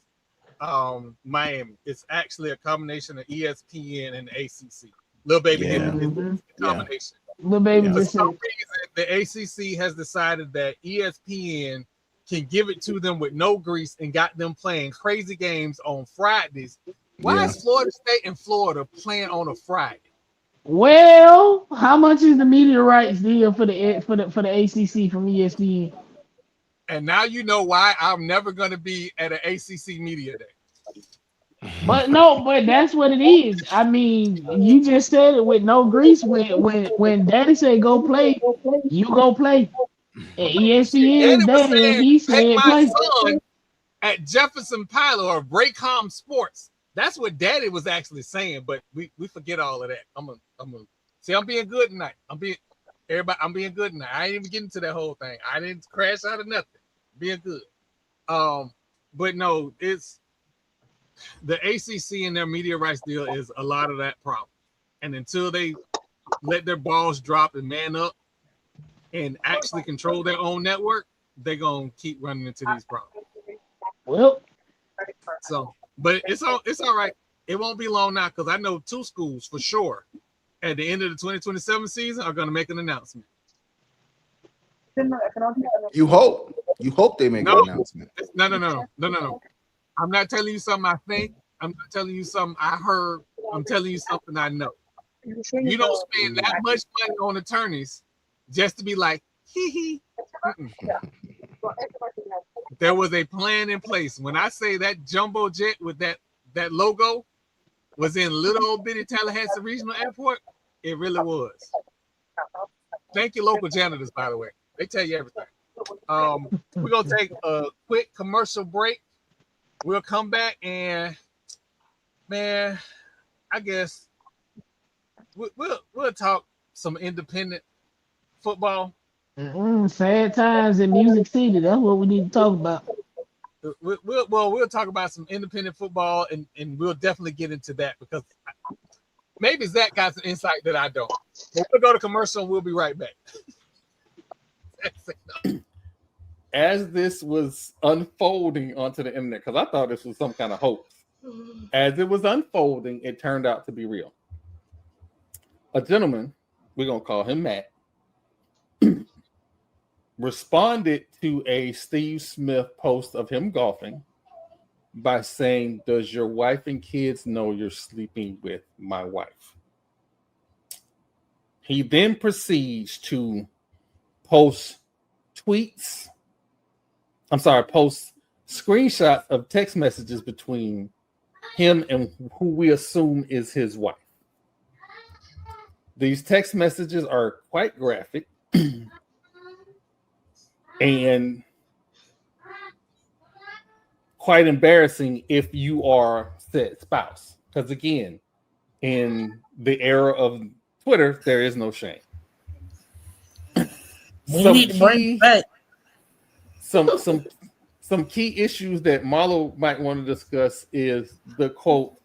Miami. It's actually a combination of ESPN and the ACC. Lil Baby did the combination. Lil Baby for some reason, the ACC has decided that ESPN can give it to them with no grease and got them playing crazy games on Fridays. Why is Florida State and Florida playing on a Friday? Well, how much is the media rights deal for the ACC from ESPN? And now you know why I'm never going to be at an ACC media day. But that's what it is. I mean, you just said it with no grease. When Daddy said go play, you go play. And ESPN is Daddy, and he said play. Son at Jefferson Pilot or Braycom Sports. That's what Daddy was actually saying, but we forget all of that. I'm being good tonight. Everybody, I'm being good now. I ain't even getting to that whole thing. I didn't crash out of nothing. Being good. But no, it's the ACC and their media rights deal is a lot of that problem. And until they let their balls drop and man up and actually control their own network, they're gonna keep running into these problems. Well, so, but it's all right. It won't be long now because I know 2 schools for sure at the end of the 2027 season are going to make an announcement. You hope they make an announcement. No. I'm not telling you something I think. I'm not telling you something I heard. I'm telling you something I know. You don't spend that much money on attorneys just to be like, hee. There was a plan in place. When I say that jumbo jet with that logo was in little old bitty Tallahassee Regional Airport, it really was. Thank you, local janitors, by the way. They tell you everything. We're gonna take a quick commercial break. We'll come back and, man, I guess we'll talk some independent football. Sad times in Music City. That's what we need to talk about. We'll talk about some independent football, and we'll definitely get into that because maybe Zach got some insight that I don't. We'll go to commercial and we'll be right back. As this was unfolding onto the internet, because I thought this was some kind of hoax, as it was unfolding, it turned out to be real. A gentleman, we're going to call him Matt, responded to a Steve Smith post of him golfing by saying, "Does your wife and kids know you're sleeping with my wife?" He then proceeds to post screenshots of text messages between him and who we assume is his wife. These text messages are quite graphic and quite embarrassing if you are said spouse. Because again, in the era of Twitter, there is no shame. Some key issues that Marlo might want to discuss is the quote,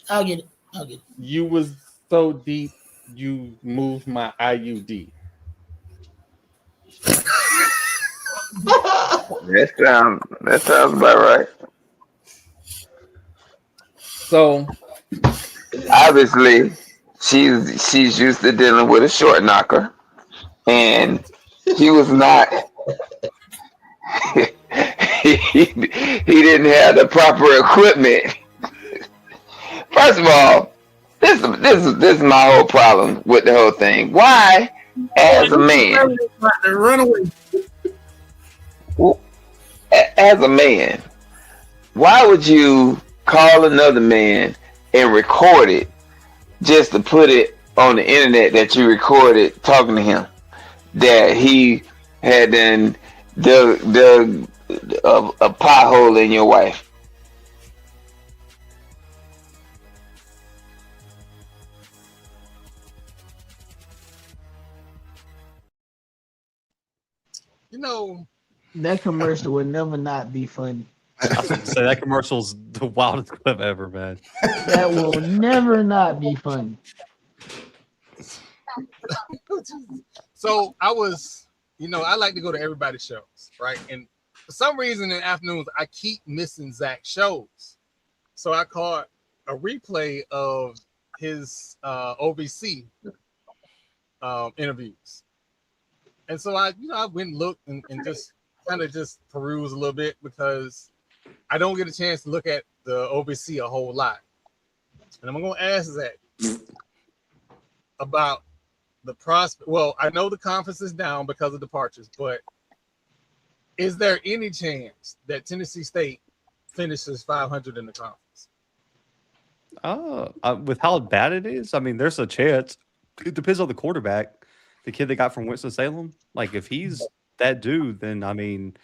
I'll get it. "You was so deep, you moved my IUD." That sounds about right. So obviously, she's used to dealing with a short knocker, and he was not. he didn't have the proper equipment. First of all, this is my whole problem with the whole thing. Why, as a man, why would you call another man and record it just to put it on the internet that you recorded talking to him, that he had then dug a pothole in your wife? You know, that commercial would never not be funny. I was going to say that commercial's the wildest clip ever, man. That will never not be funny. So I was, I like to go to everybody's shows, right? And for some reason in the afternoons, I keep missing Zach's shows. So I caught a replay of his OVC interviews. And so I went and looked and just kind of just peruse a little bit because I don't get a chance to look at the OVC a whole lot. And I'm going to ask Zach about the prospect. Well, I know the conference is down because of departures, but is there any chance that Tennessee State finishes 500 in the conference? With how bad it is, I mean, there's a chance. It depends on the quarterback. The kid they got from Winston-Salem, like if he's that dude, then I mean,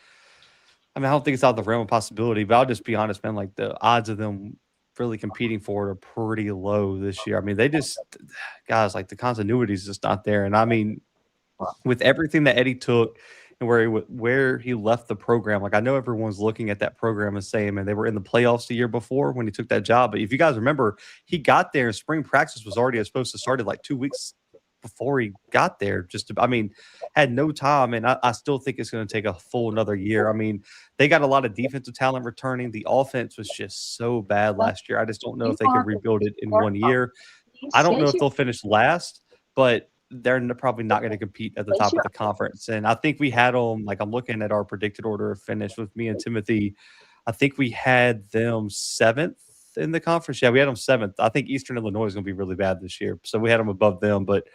I don't think it's out of the realm of possibility. But I'll just be honest, man. Like the odds of them really competing for it are pretty low this year. I mean, guys, like the continuity is just not there. And I mean, with everything that Eddie took and where he left the program. Like, I know everyone's looking at that program and saying, man, they were in the playoffs the year before when he took that job. But if you guys remember, he got there and spring practice was already supposed to start like 2 weeks before he got there. Had no time. And I still think it's going to take a full another year. I mean, they got a lot of defensive talent returning. The offense was just so bad last year. I just don't know if they can rebuild it in 1 year. I don't know if they'll finish last, but they're probably not going to compete at the top of the conference. And I think we had them, like, I'm looking at our predicted order of finish with me and Timothy. I think we had them 7th in the conference. Yeah, we had them 7th. I think Eastern Illinois is going to be really bad this year. So we had them above them, but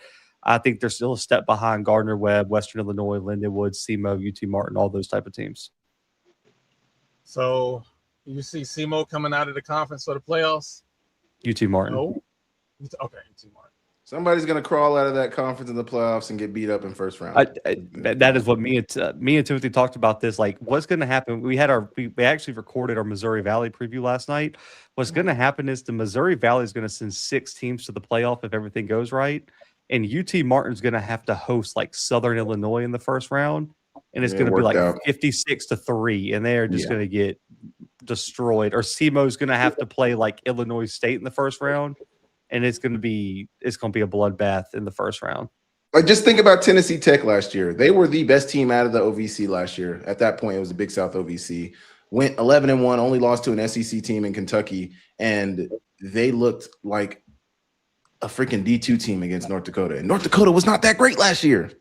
I think they're still a step behind Gardner Webb, Western Illinois, Lindenwood, SEMO, UT Martin, all those type of teams. So you see SEMO coming out of the conference for the playoffs? UT Martin. No. Okay, UT Martin. Somebody's gonna crawl out of that conference in the playoffs and get beat up in first round. That is what me and Timothy talked about. This, like, what's going to happen? We actually recorded our Missouri Valley preview last night. What's going to happen is the Missouri Valley is going to send 6 teams to the playoff if everything goes right, and UT Martin's going to have to host like Southern Illinois in the first round, and it's going to be like 56-3, and they're just going to get destroyed. Or SEMO's going to have to play like Illinois State in the first round. And it's going to be a bloodbath in the first round. Like, just think about Tennessee Tech last year. They were the best team out of the OVC last year. At that point, it was the Big South OVC. Went 11-1, only lost to an SEC team in Kentucky, and they looked like a freaking D2 team against North Dakota. And North Dakota was not that great last year.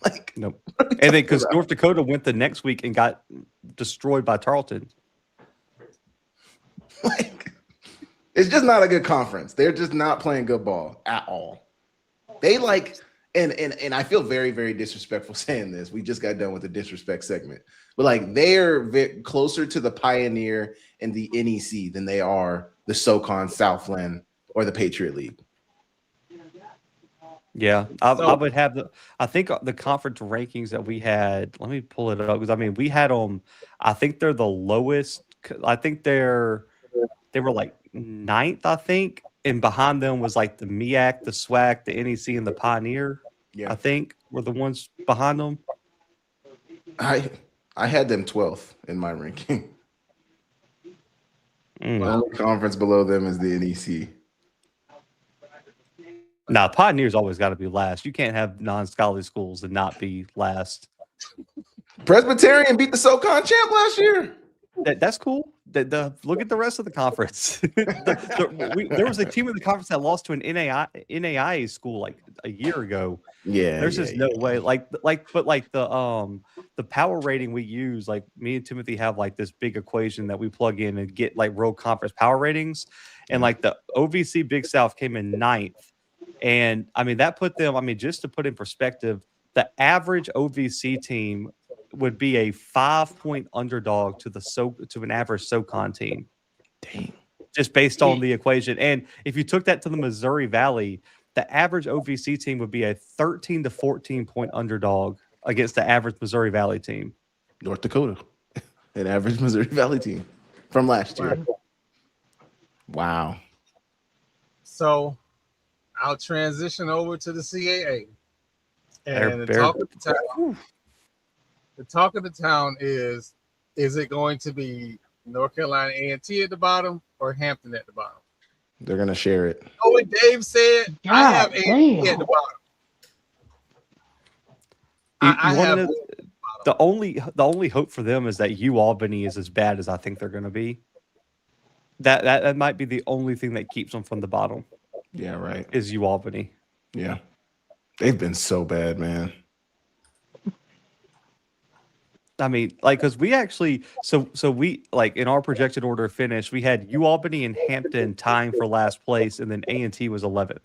Like, nope. And then because North Dakota went the next week and got destroyed by Tarleton. Like, it's just not a good conference. They're just not playing good ball at all. They like, and I feel very, very disrespectful saying this. We just got done with the disrespect segment, but like, they're closer to the Pioneer and the NEC than they are the SoCon, Southland, or the Patriot League. Yeah, I would have I think the conference rankings that we had. Let me pull it up because I mean we had them. I think they're the lowest. I think they were like 9th, I think, and behind them was like the MEAC, the SWAC, the NEC, and the Pioneer. Yeah, I think were the ones behind them. I had them 12th in my ranking. The only conference below them is the NEC. Nah, Pioneer's always got to be last. You can't have non-scholarly schools and not be last. Presbyterian beat the SoCon champ last year. That's cool. Look at the rest of the conference. There was a team in the conference that lost to an NAIA school like a year ago. Yeah, there's just no way. But the power rating we use, like me and Timothy have like this big equation that we plug in and get like real conference power ratings, and like the OVC Big South came in 9th, and I mean that put them. I mean, just to put in perspective, the average OVC team would be a 5-point underdog to an average SoCon team. Dang. Just based on the equation. And if you took that to the Missouri Valley, the average OVC team would be a 13 to 14 point underdog against the average Missouri Valley team. North Dakota, an average Missouri Valley team from last year. Wow. So I'll transition over to the CAA. And the talk of the town is it going to be North Carolina A&T at the bottom or Hampton at the bottom? They're going to share it. Oh, what Dave said? God, I have A&T at the bottom. The only hope for them is that UAlbany is as bad as I think they're going to be. That might be the only thing that keeps them from the bottom. Yeah, right. Is UAlbany. Yeah. They've been so bad, man. I mean, like, because we actually, so we, like, in our projected order of finish, we had UAlbany and Hampton tying for last place, and then A&T was 11th.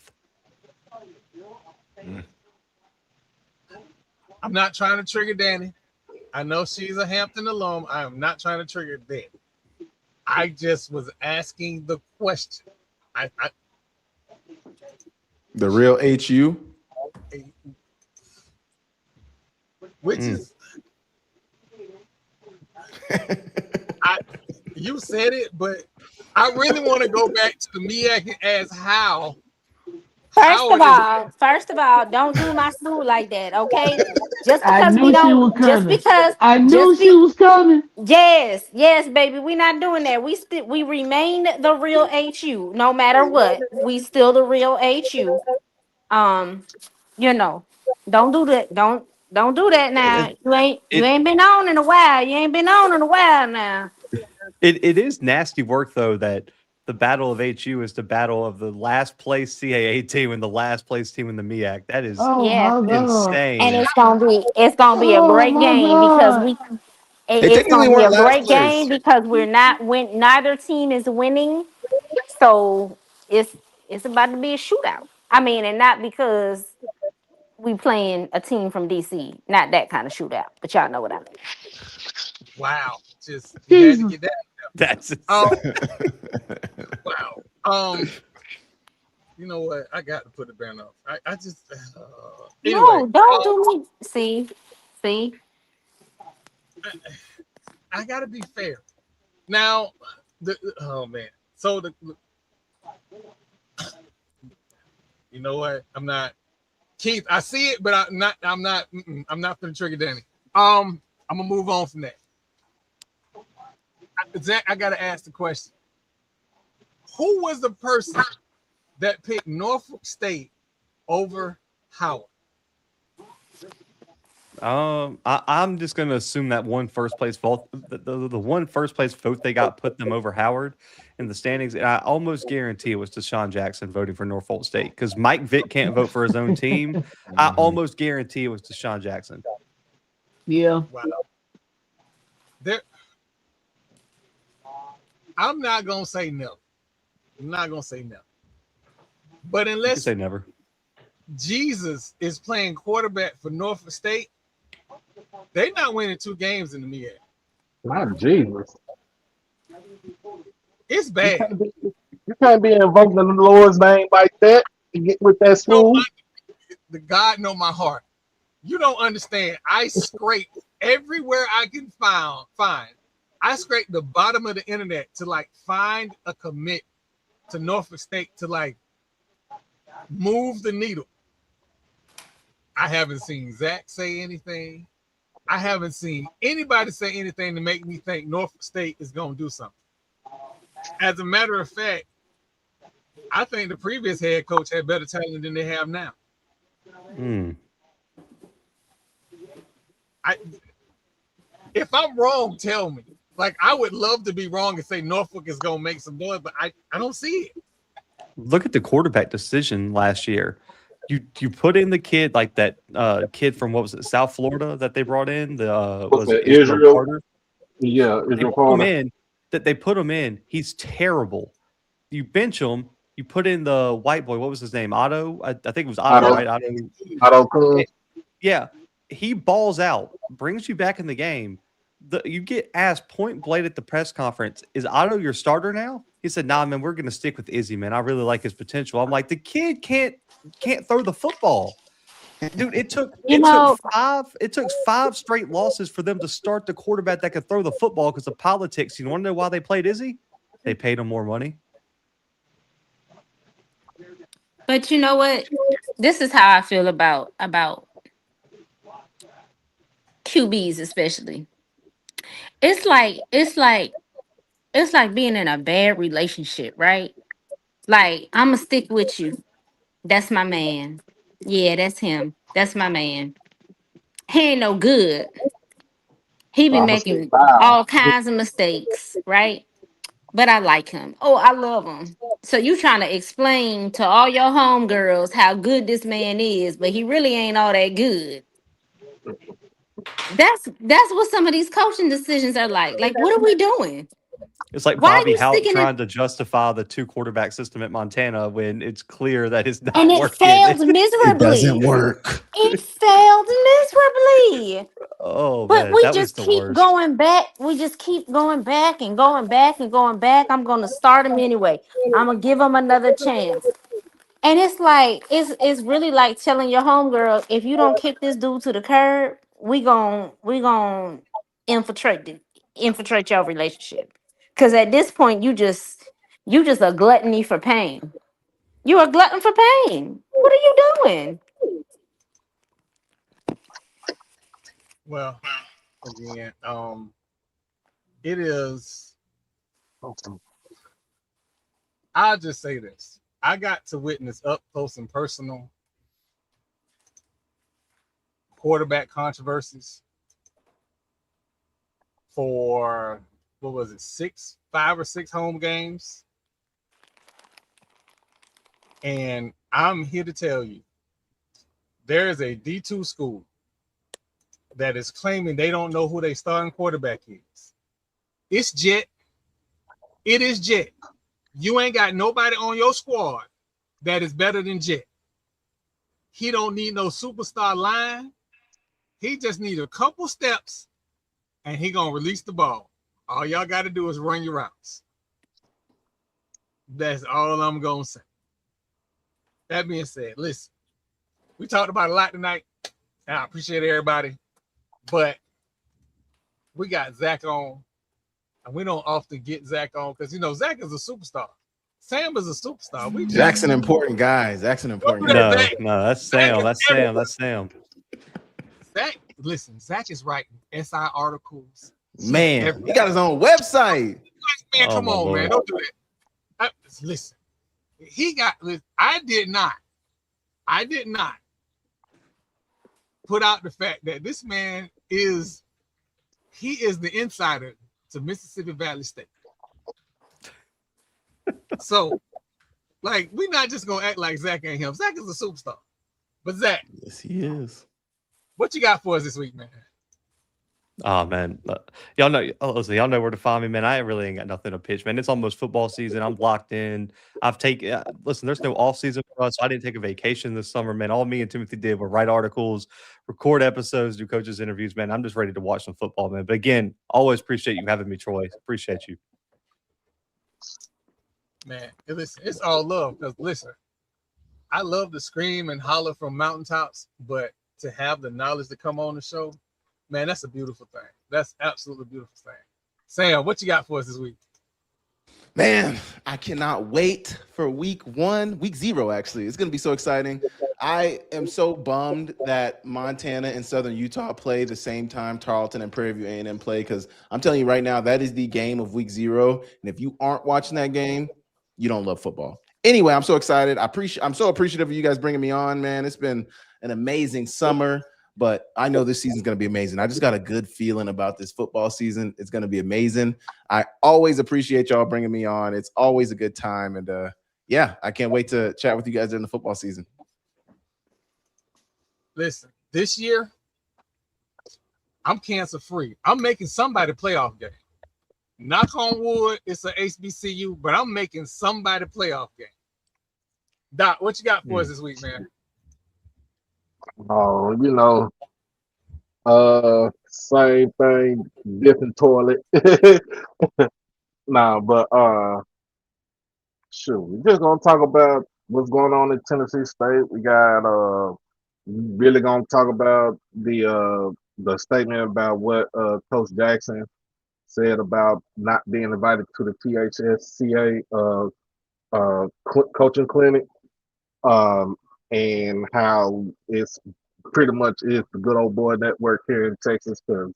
I'm not trying to trigger Danny. I know she's a Hampton alum. I am not trying to trigger Danny. I just was asking the question. The real HU? Which is... you said it, but I really want to go back to the MEAC and ask how First of all, don't do my school like that, okay? Just I because we knew she was don't, coming. I knew just she be, was coming. yes, baby, we not doing that. We remain the real HU, no matter what. We still the real HU. Um, you know, don't do that. Don't do that now. It, You it ain't been on in a while. You ain't been on in a while now. it is nasty work though that the battle of HU is the battle of the last place CAA team and the last place team in the MEAC. That is Oh Yeah, my god. and insane. it's gonna be a Oh great my game because god. They it's technically gonna be weren't a last great place. game because we're not win. Neither team is winning, so it's about to be a shootout. I mean, and not because we playing a team from DC, not that kind of shootout, but y'all know what I mean. Wow. Just you had to Jesus. get that. That's Oh, insane. wow. You know what? I got to put the banner up. I just anyway. No, don't do me. See. I got to be fair. Now, oh man. So you know what? I'm not Keith. I see it, but I'm not. I'm not gonna trigger Danny. I'm gonna move on from that. Zach, I gotta ask the question: who was the person that picked Norfolk State over Howard? I'm just gonna assume that one first place vote, the one first place vote they got put them over Howard in the standings. And I almost guarantee it was Deshaun Jackson voting for Norfolk State because Mike Vick can't vote for his own team. I almost guarantee it was Deshaun Jackson. Yeah. Wow. I'm not gonna say no. I'm not gonna say no. But You can unless say never. Jesus is playing quarterback for Norfolk State, they're not winning 2 games in the MEAC. Not Jesus. It's You bad. can't be invoking the Lord's name like that to get with that school. The God know my heart. You don't understand. I scrape everywhere I can find. I scrape the bottom of the internet to like find a commit to Norfolk State to like move the needle. I haven't seen Zach say anything. I haven't seen anybody say anything to make me think Norfolk State is going to do something. As a matter of fact, I think the previous head coach had better talent than they have now. If I'm wrong, tell me. Like, I would love to be wrong and say Norfolk is going to make some noise, but I don't see it. Look at the quarterback decision last year. You put in the kid like that kid from what was it, South Florida that they brought in? Was it Israel Carter? Yeah, Israel Carter. Carter. They put him in. He's terrible. You bench him. You put in the white boy. What was his name? Otto. I think it was Otto, right? Otto. Yeah, he balls out, brings you back in the game. You get asked point blank at the press conference, "Is Otto your starter now?" He said, "Nah, man, we're going to stick with Izzy, man. I really like his potential." I'm like, the kid can't throw the football, dude. It took 5 straight losses for them to start the quarterback that could throw the football because of politics. You want to know why they played Izzy? They paid him more money. But you know what? This is how I feel about QBs, especially. It's like being in a bad relationship, right? Like, I'm gonna stick with you. That's my man. Yeah, that's him. That's my man. He ain't no good. He be making all kinds of mistakes, right? But I like him. Oh, I love him. So you trying to explain to all your homegirls how good this man is, but he really ain't all that good. That's what some of these coaching decisions are like. Like, what are we doing? It's like Why are Bobby you Houck sticking trying it? to justify the 2 quarterback system at Montana when it's clear that it's not And it working. failed miserably. work. It failed miserably. Oh But man, we that was just the keep worst. going back. We just keep going back and going back and going back. I'm gonna start him anyway. I'm gonna give him another chance. And it's like it's really like telling your homegirl, if you don't kick this dude to the curb, we gon' infiltrate your relationship. Cause at this point you just a gluttony for pain. You're a glutton for pain. What are you doing? Well, again, it is. I'll just say this: I got to witness up close and personal quarterback controversies for what was it, 5 or 6 home games, and I'm here to tell you, there is a D2 school that is claiming they don't know who their starting quarterback is. It's Jet. It is Jet. You ain't got nobody on your squad that is better than Jet. He don't need no superstar line. He just need a couple steps, and he gonna release the ball. All y'all got to do is run your routes. That's all I'm gonna say. That being said, listen, we talked about a lot tonight, and I appreciate everybody, but we got Zach on, and we don't often get Zach on because Zach is a superstar. Sam is a superstar. Zach's an important guy. Zach, No, that's Sam. That's Sam. That's Sam. Zach, listen, Zach is writing SI articles. Man, he got his own website. Man, come on, man. Don't do that. Listen, I did not put out the fact that this man is the insider to Mississippi Valley State. So, we're not just gonna act like Zach ain't him. Zach is a superstar. But Zach, yes, he is. What you got for us this week, man? Oh man, y'all know. Listen, y'all know where to find me, man. I really ain't got nothing to pitch, man. It's almost football season. I'm locked in. I've taken. Listen, there's no off season for us. So I didn't take a vacation this summer, man. All me and Timothy did were write articles, record episodes, do coaches interviews, man. I'm just ready to watch some football, man. But again, always appreciate you having me, Troy. Appreciate you, man. Listen, it's all love. Because listen, I love to scream and holler from mountaintops, but to have the knowledge to come on the show, man, that's a beautiful thing. That's absolutely beautiful thing. Sam, what you got for us this week? Man, I cannot wait for week 0, actually. It's going to be so exciting. I am so bummed that Montana and Southern Utah play the same time Tarleton and Prairie View A&M play, because I'm telling you right now, that is the game of week 0. And if you aren't watching that game, you don't love football. Anyway, I'm so excited. I'm so appreciative of you guys bringing me on, man. It's been an amazing summer, but I know this season's going to be amazing. I just got a good feeling about this football season. It's going to be amazing. I always appreciate y'all bringing me on. It's always a good time. And yeah, I can't wait to chat with you guys during the football season. Listen, this year, I'm cancer free. I'm making somebody playoff game. Knock on wood, it's an HBCU, but I'm making somebody playoff game. Doc, what you got for us this week, man? Oh, same thing, different toilet. But shoot, we're just gonna talk about what's going on in Tennessee State. We got really gonna talk about the statement about what Coach Jackson said about not being invited to the THSCA coaching clinic. And how it's pretty much is the good old boy network here in Texas. And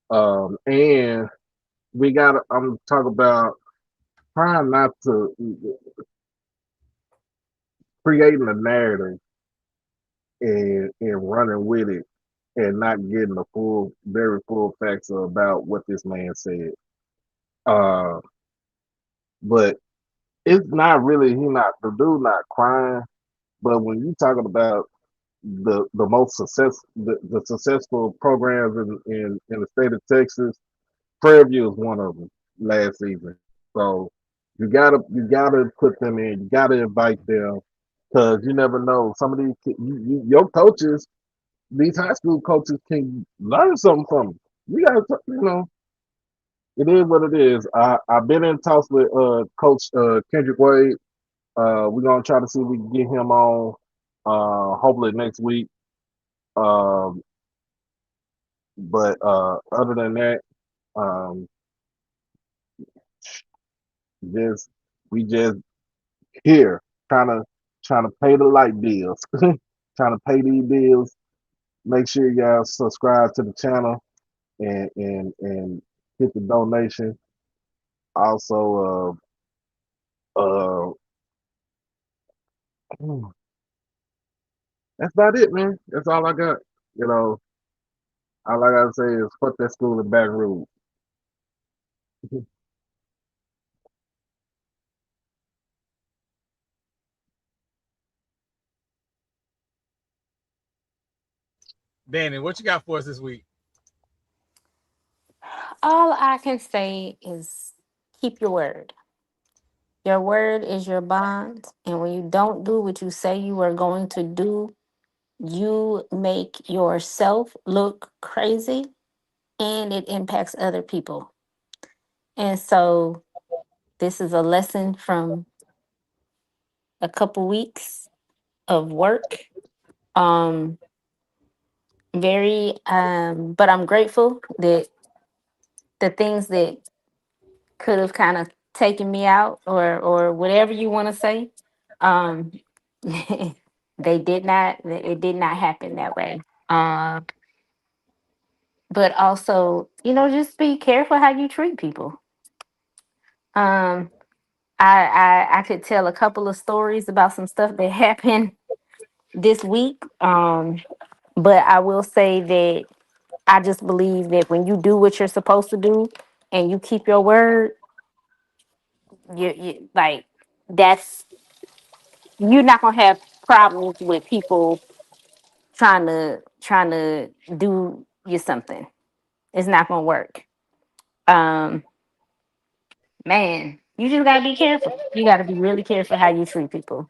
I'm talking about trying not to creating a narrative and running with it and not getting the very full facts about what this man said. But it's not really, the dude not crying. But when you talking about the most the successful programs in the state of Texas, Prairie View is one of them last season. So you gotta put them in. You gotta invite them, because you never know. Some of these your coaches, these high school coaches, can learn something from them. You gotta, it is what it is. I've been in talks with Coach Kendrick Wade. We're gonna try to see if we can get him on. Hopefully next week. But other than that, we just here trying to trying to pay the light bills, trying to pay these bills. Make sure y'all subscribe to the channel and hit the donation. Also, that's about it, man. That's all I got. You know, all I gotta say is fuck that school in Baton Rouge. Danny, what you got for us this week? All I can say is keep your word. Your word is your bond. And when you don't do what you say you are going to do, you make yourself look crazy and it impacts other people. And so this is a lesson from a couple weeks of work. Um but I'm grateful that the things that could have kind of taken me out or whatever you want to say, um they did not, it did not happen that way. But also, just be careful how you treat people. um I could tell a couple of stories about some stuff that happened this week. But I will say that I just believe that when you do what you're supposed to do and you keep your word, you like, that's, you're not gonna have problems with people trying to do you something. It's not gonna work. Um, Man, you just gotta be careful. You gotta be really careful how you treat people.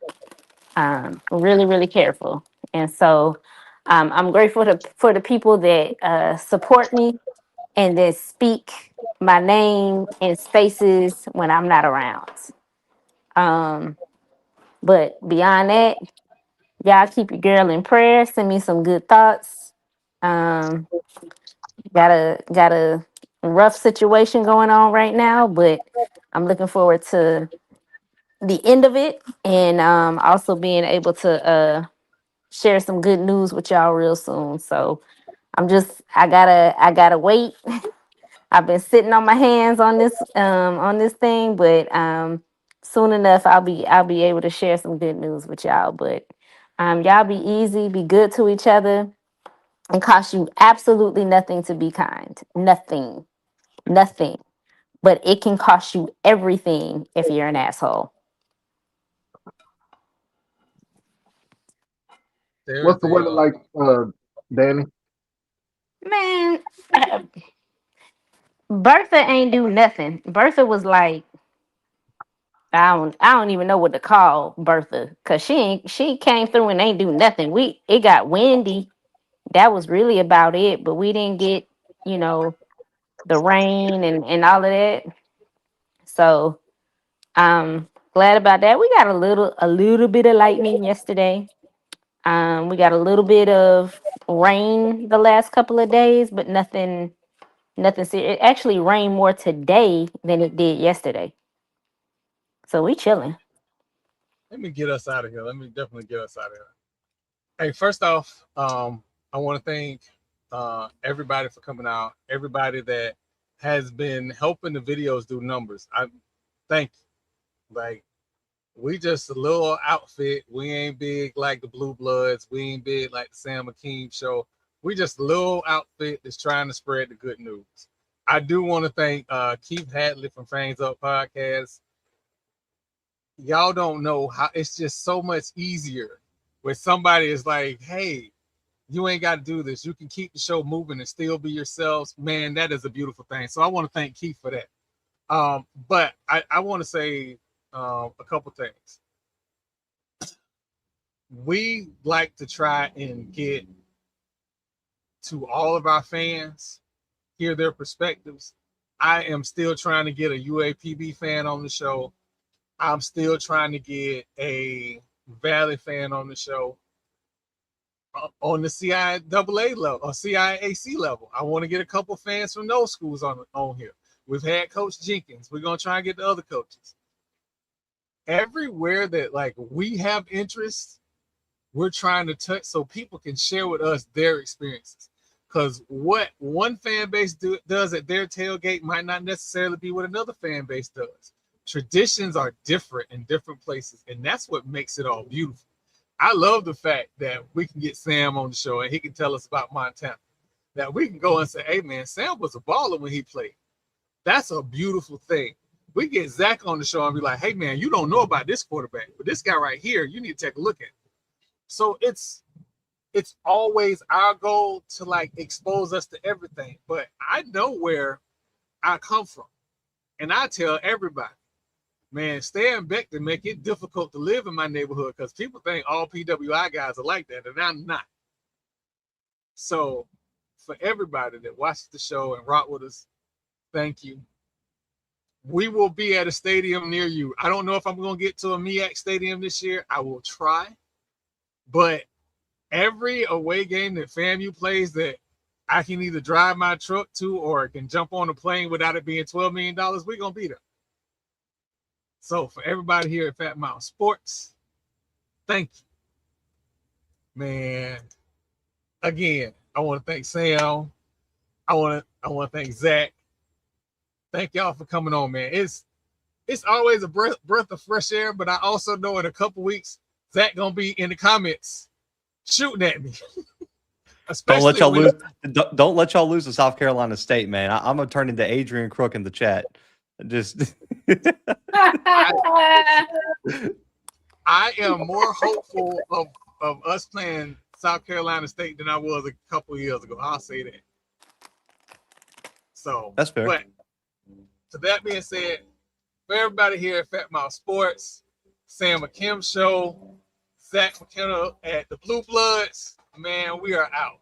Really, really careful. And so, I'm grateful for the people that support me and that speak my name in spaces when I'm not around. Um, but beyond that, y'all keep your girl in prayer. Send me some good thoughts. Um, got a rough situation going on right now, but I'm looking forward to the end of it, and also being able to share some good news with y'all real soon. So I gotta wait. I've been sitting on my hands on this thing, but soon enough I'll be able to share some good news with y'all. But y'all be easy, be good to each other, and cost you absolutely nothing to be kind. Nothing. Nothing. But it can cost you everything if you're an asshole. There's What's the a weather like, Danny? Man, Bertha ain't do nothing. Bertha was like, I don't even know what to call Bertha, because she came through and ain't do nothing. It got windy. That was really about it, but we didn't get, you know, the rain and all of that. So I'm glad about that. We got a little bit of lightning yesterday. We got a little bit of rain the last couple of days, but nothing serious. It actually rained more today than it did yesterday. So we chilling. Let me get us out of here. Let me definitely get us out of here. Hey, first off, I want to thank everybody for coming out. Everybody that has been helping the videos do numbers. I thank you. Like, we just a little outfit. We ain't big like the Blue Bloods. We ain't big like the Sam McKean show. We just a little outfit that's trying to spread the good news. I do want to thank Keith Hadley from Fangs Up Podcast. Y'all don't know how it's just so much easier when somebody is like, hey, you ain't got to do this. You can keep the show moving and still be yourselves. Man, that is a beautiful thing. So I want to thank Keith for that. But I want to say a couple things. We like to try and get to all of our fans, hear their perspectives. I am still trying to get a UAPB fan on the show. I'm still trying to get a Valley fan on the show. On the CIAA level or CIAC level, I want to get a couple fans from those schools on here. We've had Coach Jenkins. We're gonna try and get the other coaches. everywhere that like we have interest, we're trying to touch so people can share with us their experiences. Because what one fan base does at their tailgate might not necessarily be what another fan base does. Traditions are different in different places, and that's what makes it all beautiful. I love the fact that we can get Sam on the show and he can tell us about Montana. That we can go and say, hey, man, Sam was a baller when he played. That's a beautiful thing. We get Zach on the show and be like, hey, man, you don't know about this quarterback, but this guy right here, you need to take a look at it. So it's always our goal to like expose us to everything. But I know where I come from. And I tell everybody, man, staying back to make it difficult to live in my neighborhood because people think all PWI guys are like that, and I'm not. So for everybody that watches the show and rock with us, thank you. We will be at a stadium near you. I don't know if I'm going to get to a MEAC stadium this year. I will try. But every away game that FAMU plays that I can either drive my truck to or can jump on a plane without it being $12 million, we're going to be there. So for everybody here at Fat Mountain Sports, thank you. Man, again, I want to thank Sam. I want to thank Zach. Thank y'all for coming on, man. It's always a breath of fresh air, but I also know in a couple weeks, Zach gonna be in the comments shooting at me. Don't let y'all lose. Don't let y'all lose to South Carolina State, man. I'm gonna turn into Adrian Crook in the chat. Just I am more hopeful of us playing South Carolina State than I was a couple of years ago. I'll say that. So that's fair. But to that being said, for everybody here at Fat Mouth Sports, Sam McKim Show, Zach McKenna at the Blue Bloods, man, we are out.